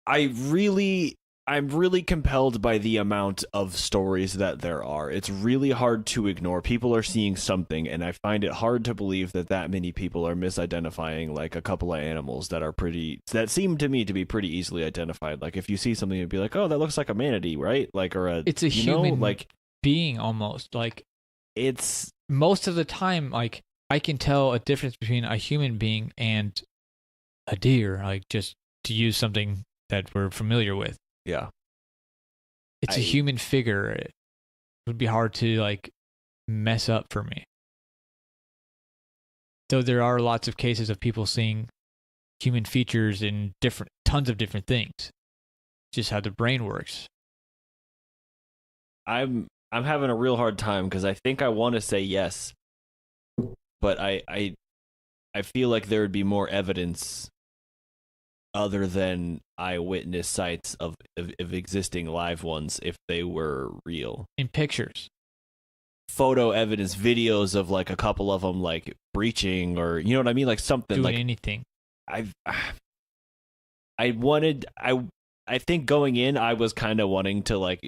I'm really compelled by the amount of stories that there are. It's really hard to ignore. People are seeing something, and I find it hard to believe that many people are misidentifying like a couple of animals that seem to me to be pretty easily identified. Like if you see something, you'd be like, "Oh, that looks like a manatee, right?" Like it's a human being almost. Like it's most of the time, like I can tell a difference between a human being and a deer. Like just to use something that we're familiar with. Yeah. It's a human figure. It would be hard to like mess up for me. Though there are lots of cases of people seeing human features in tons of different things. Just how the brain works. I'm having a real hard time because I think I want to say yes, but I feel like there would be more evidence other than eyewitness sites of existing live ones if they were real. In pictures. Photo evidence, videos of like a couple of them like breaching or, you know what I mean? Like something doing like anything. I think going in, I was kind of wanting to like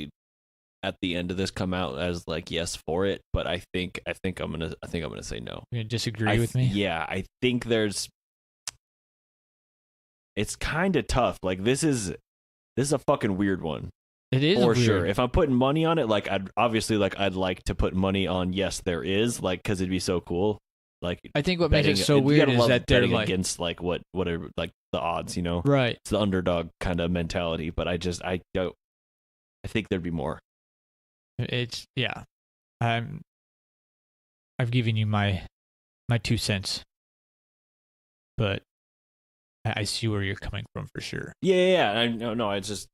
at the end of this come out as like yes for it, but I think I'm gonna say no. You disagree with me? Yeah, I think it's kind of tough. Like this is a fucking weird one. It is for weird. sure. If I'm putting money on it, like I'd like to put money on yes there is, like because it'd be so cool. Like I think what makes it so weird is that they're like against like what are like the odds, you know? Right. It's the underdog kind of mentality, but I think there'd be more. It's yeah. I've given you my 2 cents. But I see where you're coming from for sure. Yeah. No. I just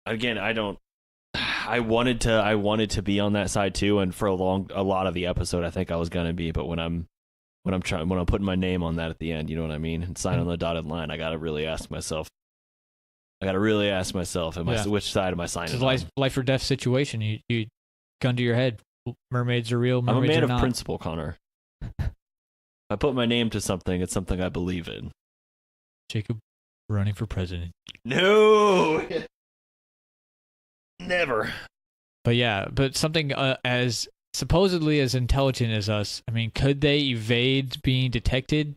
again, I wanted to be on that side too, and for a lot of the episode, I think I was gonna be. But when I'm putting my name on that at the end, you know what I mean, and sign on the dotted line, I gotta really ask myself. Which side am I signing? It's a life or death situation. You gun to your head. Mermaids are real. Mermaids I'm a man are of not. principle, Connor. If I put my name to something, it's something I believe in. Jacob running for president. No. Never. But something as supposedly as intelligent as us, I mean, could they evade being detected?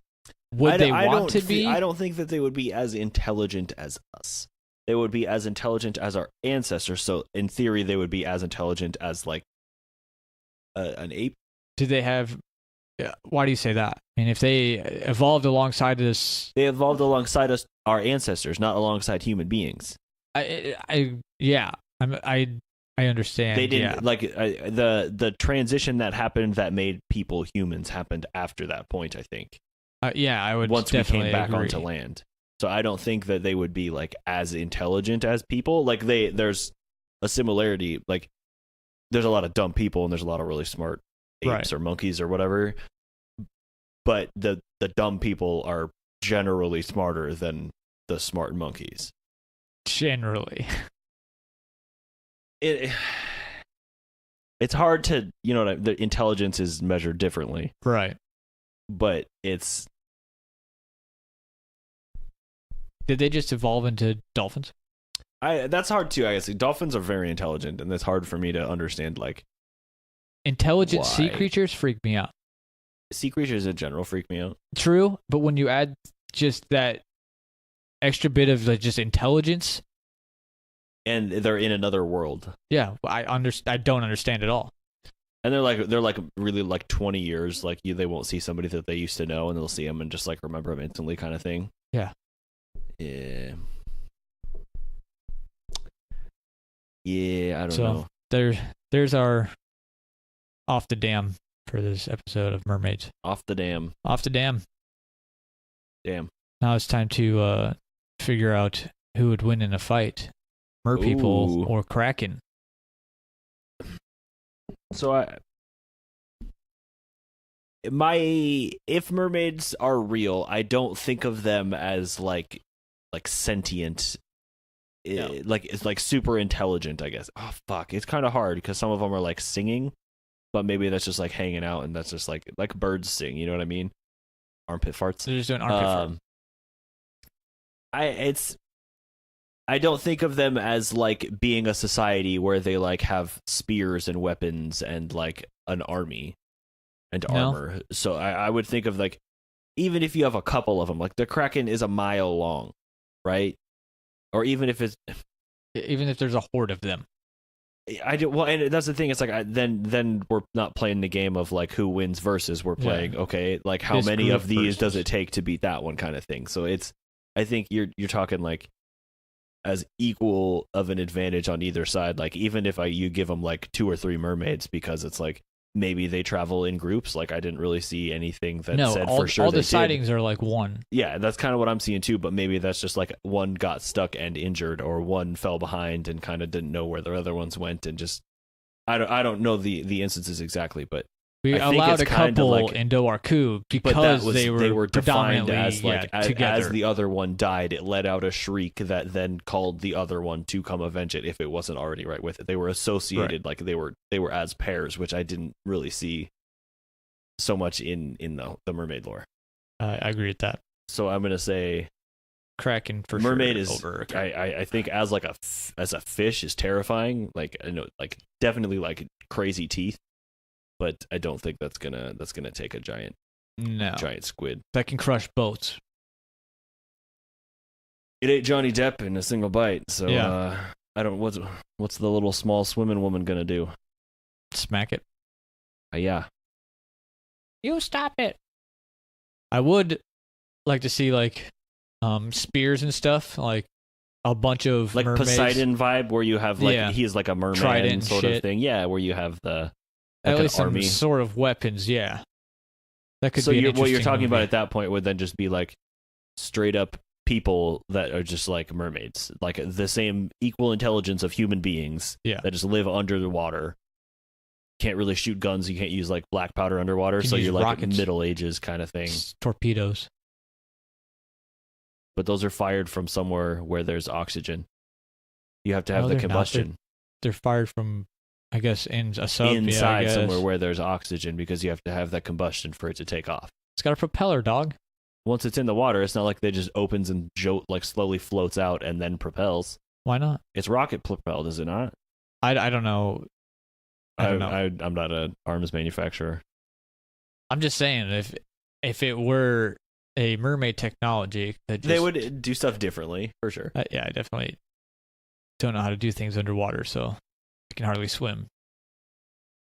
Would they want to be? I don't think that they would be as intelligent as us. They would be as intelligent as our ancestors. So in theory, they would be as intelligent as like an ape. Do they have? Why do you say that? I mean, if they evolved alongside us, they evolved alongside us, our ancestors, not alongside human beings. I understand. They didn't like the transition that happened that made people humans happened after that point. I think. I would. Once we came back agree. onto land, so I don't think that they would be like as intelligent as people. Like there's a similarity. Like there's a lot of dumb people and there's a lot of really smart apes or monkeys or whatever. But the dumb people are generally smarter than the smart monkeys. Generally. It's hard to, the intelligence is measured differently. Right. But did they just evolve into dolphins? That's hard too, I guess. Dolphins are very intelligent, and it's hard for me to understand, like, intelligent why. Sea creatures freak me out. Sea creatures in general freak me out. True, but when you add just that extra bit of like just intelligence, and they're in another world. Yeah, I don't understand at all. And they're like really like 20 years, like they won't see somebody that they used to know, and they'll see them and just like remember them instantly, kind of thing. Yeah. Yeah, I don't know. There's our off the dam for this episode of Mermaids. Off the dam. Damn. Now it's time to figure out who would win in a fight, merpeople or kraken. So if mermaids are real, I don't think of them as like sentient. No. It's like super intelligent, I guess. Oh fuck, it's kind of hard because some of them are like singing, but maybe that's just like hanging out, and that's just like birds sing. You know what I mean? Armpit farts. They're just doing armpit farts. I don't think of them as like being a society where they like have spears and weapons and like an army and armor. So I would think of like, even if you have a couple of them, like the Kraken is a mile long, right? Or even if there's a horde of them. And that's the thing. It's like then we're not playing the game of like who wins versus. We're playing okay, like how many of these does it take to beat that one, kind of thing. So I think you're talking like as equal of an advantage on either side. Like even if you give them like 2 or 3 mermaids, because it's like maybe they travel in groups. Like I didn't really see anything that said for sure. All the sightings are like one. Yeah, that's kind of what I'm seeing too. But maybe that's just like one got stuck and injured, or one fell behind and kind of didn't know where the other ones went, and just I don't know the instances exactly, but we allowed a couple like, into our coup because they were defined as like together. As the other one died, it let out a shriek that then called the other one to come avenge it if it wasn't already right with it. They were associated, like they were as pairs, which I didn't really see so much in the mermaid lore. I agree with that. So I'm gonna say Kraken for mermaid sure. Is over I think as a fish is terrifying. Like I know, like definitely like crazy teeth. But I don't think that's gonna take a giant squid that can crush boats. It ate Johnny Depp in a single bite, so I don't. What's the little small swimming woman gonna do? Smack it. Yeah. You stop it. I would like to see like spears and stuff, like a bunch of like mermaids. Poseidon vibe, where you have like he's like a merman sort of thing. Yeah, where you have the. Like at least some army. Sort of weapons, yeah. That could so be what you're talking movie. about at that point would then just be like straight up people that are just like mermaids, like the same equal intelligence of human beings that just live under the water. Can't really shoot guns. You can't use like black powder underwater, so you're like rockets. Middle Ages kind of thing. Torpedoes. But those are fired from somewhere where there's oxygen. You have to have the combustion. They're fired from, I guess, in a sub inside somewhere where there's oxygen, because you have to have that combustion for it to take off. It's got a propeller, dog. Once it's in the water, it's not like they just opens and like slowly floats out and then propels. Why not? It's rocket propelled, is it not? I don't know. I'm not an arms manufacturer. I'm just saying, if it were a mermaid technology, they would do stuff differently for sure. I definitely don't know how to do things underwater, so I can hardly swim.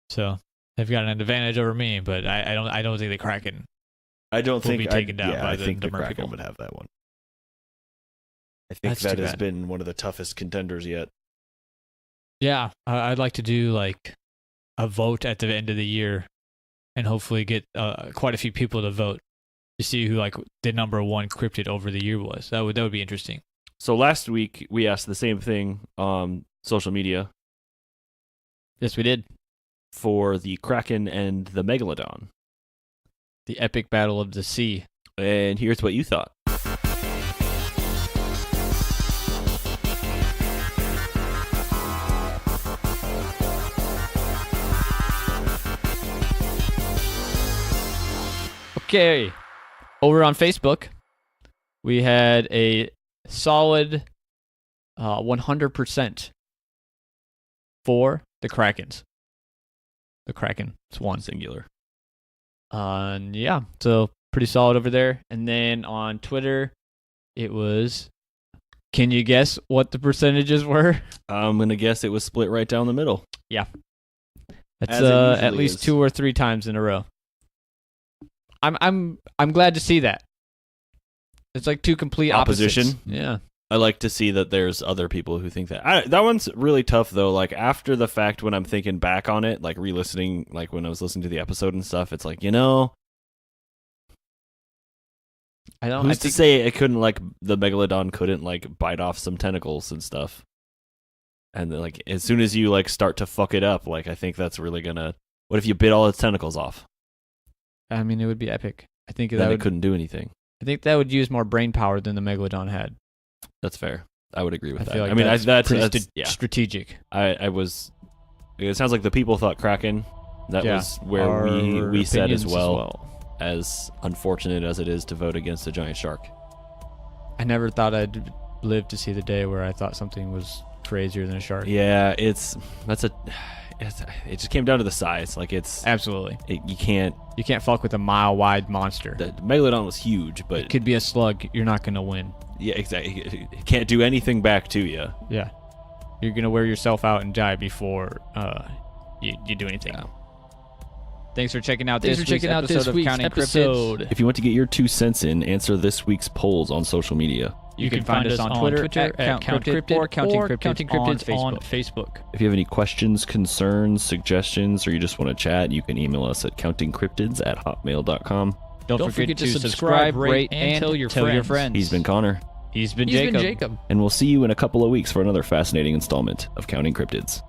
So they've got an advantage over me, but I don't think the Kraken. I don't think be taken down by I think the Kraken Kraken would have that one. I think that has been one of the toughest contenders yet. Yeah, I'd like to do like a vote at the end of the year, and hopefully get quite a few people to vote to see who like the number one cryptid over the year was. That would be interesting. So last week we asked the same thing on social media. Yes, we did. for the Kraken and the Megalodon. The epic battle of the sea. And here's what you thought. Okay. Over on Facebook, we had a solid 100% for the Krakens. The Kraken. It's one. Singular. Yeah, so pretty solid over there. And then on Twitter, it was... Can you guess what the percentages were? I'm going to guess it was split right down the middle. Yeah. That's As it usually at least is. 2 or 3 times in a row. I'm glad to see that. It's like two complete Opposition? opposites. Yeah. I like to see that there's other people who think that. That one's really tough, though. Like, after the fact, when I'm thinking back on it, like, re-listening, like, when I was listening to the episode and stuff, it's like, who's to say it couldn't, like, the Megalodon couldn't, like, bite off some tentacles and stuff? And, then, like, as soon as you, like, start to fuck it up, like, I think that's really gonna... What if you bit all its tentacles off? I mean, it would be epic. I think Then it couldn't do anything. I think that would use more brain power than the Megalodon had. That's fair. I would agree with that. Feel like I mean, that's pretty yeah. strategic. I was. It sounds like the people thought Kraken. That was where our we said as opinions well, as unfortunate as it is to vote against a giant shark. I never thought I'd live to see the day where I thought something was crazier than a shark. Yeah, it just came down to the size. Like, it's Absolutely. you can't. You can't fuck with a mile-wide monster. The Megalodon was huge, but It could be a slug. You're not going to win. yeah, exactly. It can't do anything back to you. Yeah. You're going to wear yourself out and die before you do anything. Yeah. Thanks for checking out this week's episode of Counting Cryptids. If you want to get your 2 cents in, answer this week's polls on social media. You can find us on Twitter at Count Cryptid or Counting Cryptids on Facebook. If you have any questions, concerns, suggestions, or you just want to chat, you can email us at countingcryptids@hotmail.com. Don't forget to subscribe, rate, and tell your friends. He's been Connor. He's been Jacob. And we'll see you in a couple of weeks for another fascinating installment of Counting Cryptids.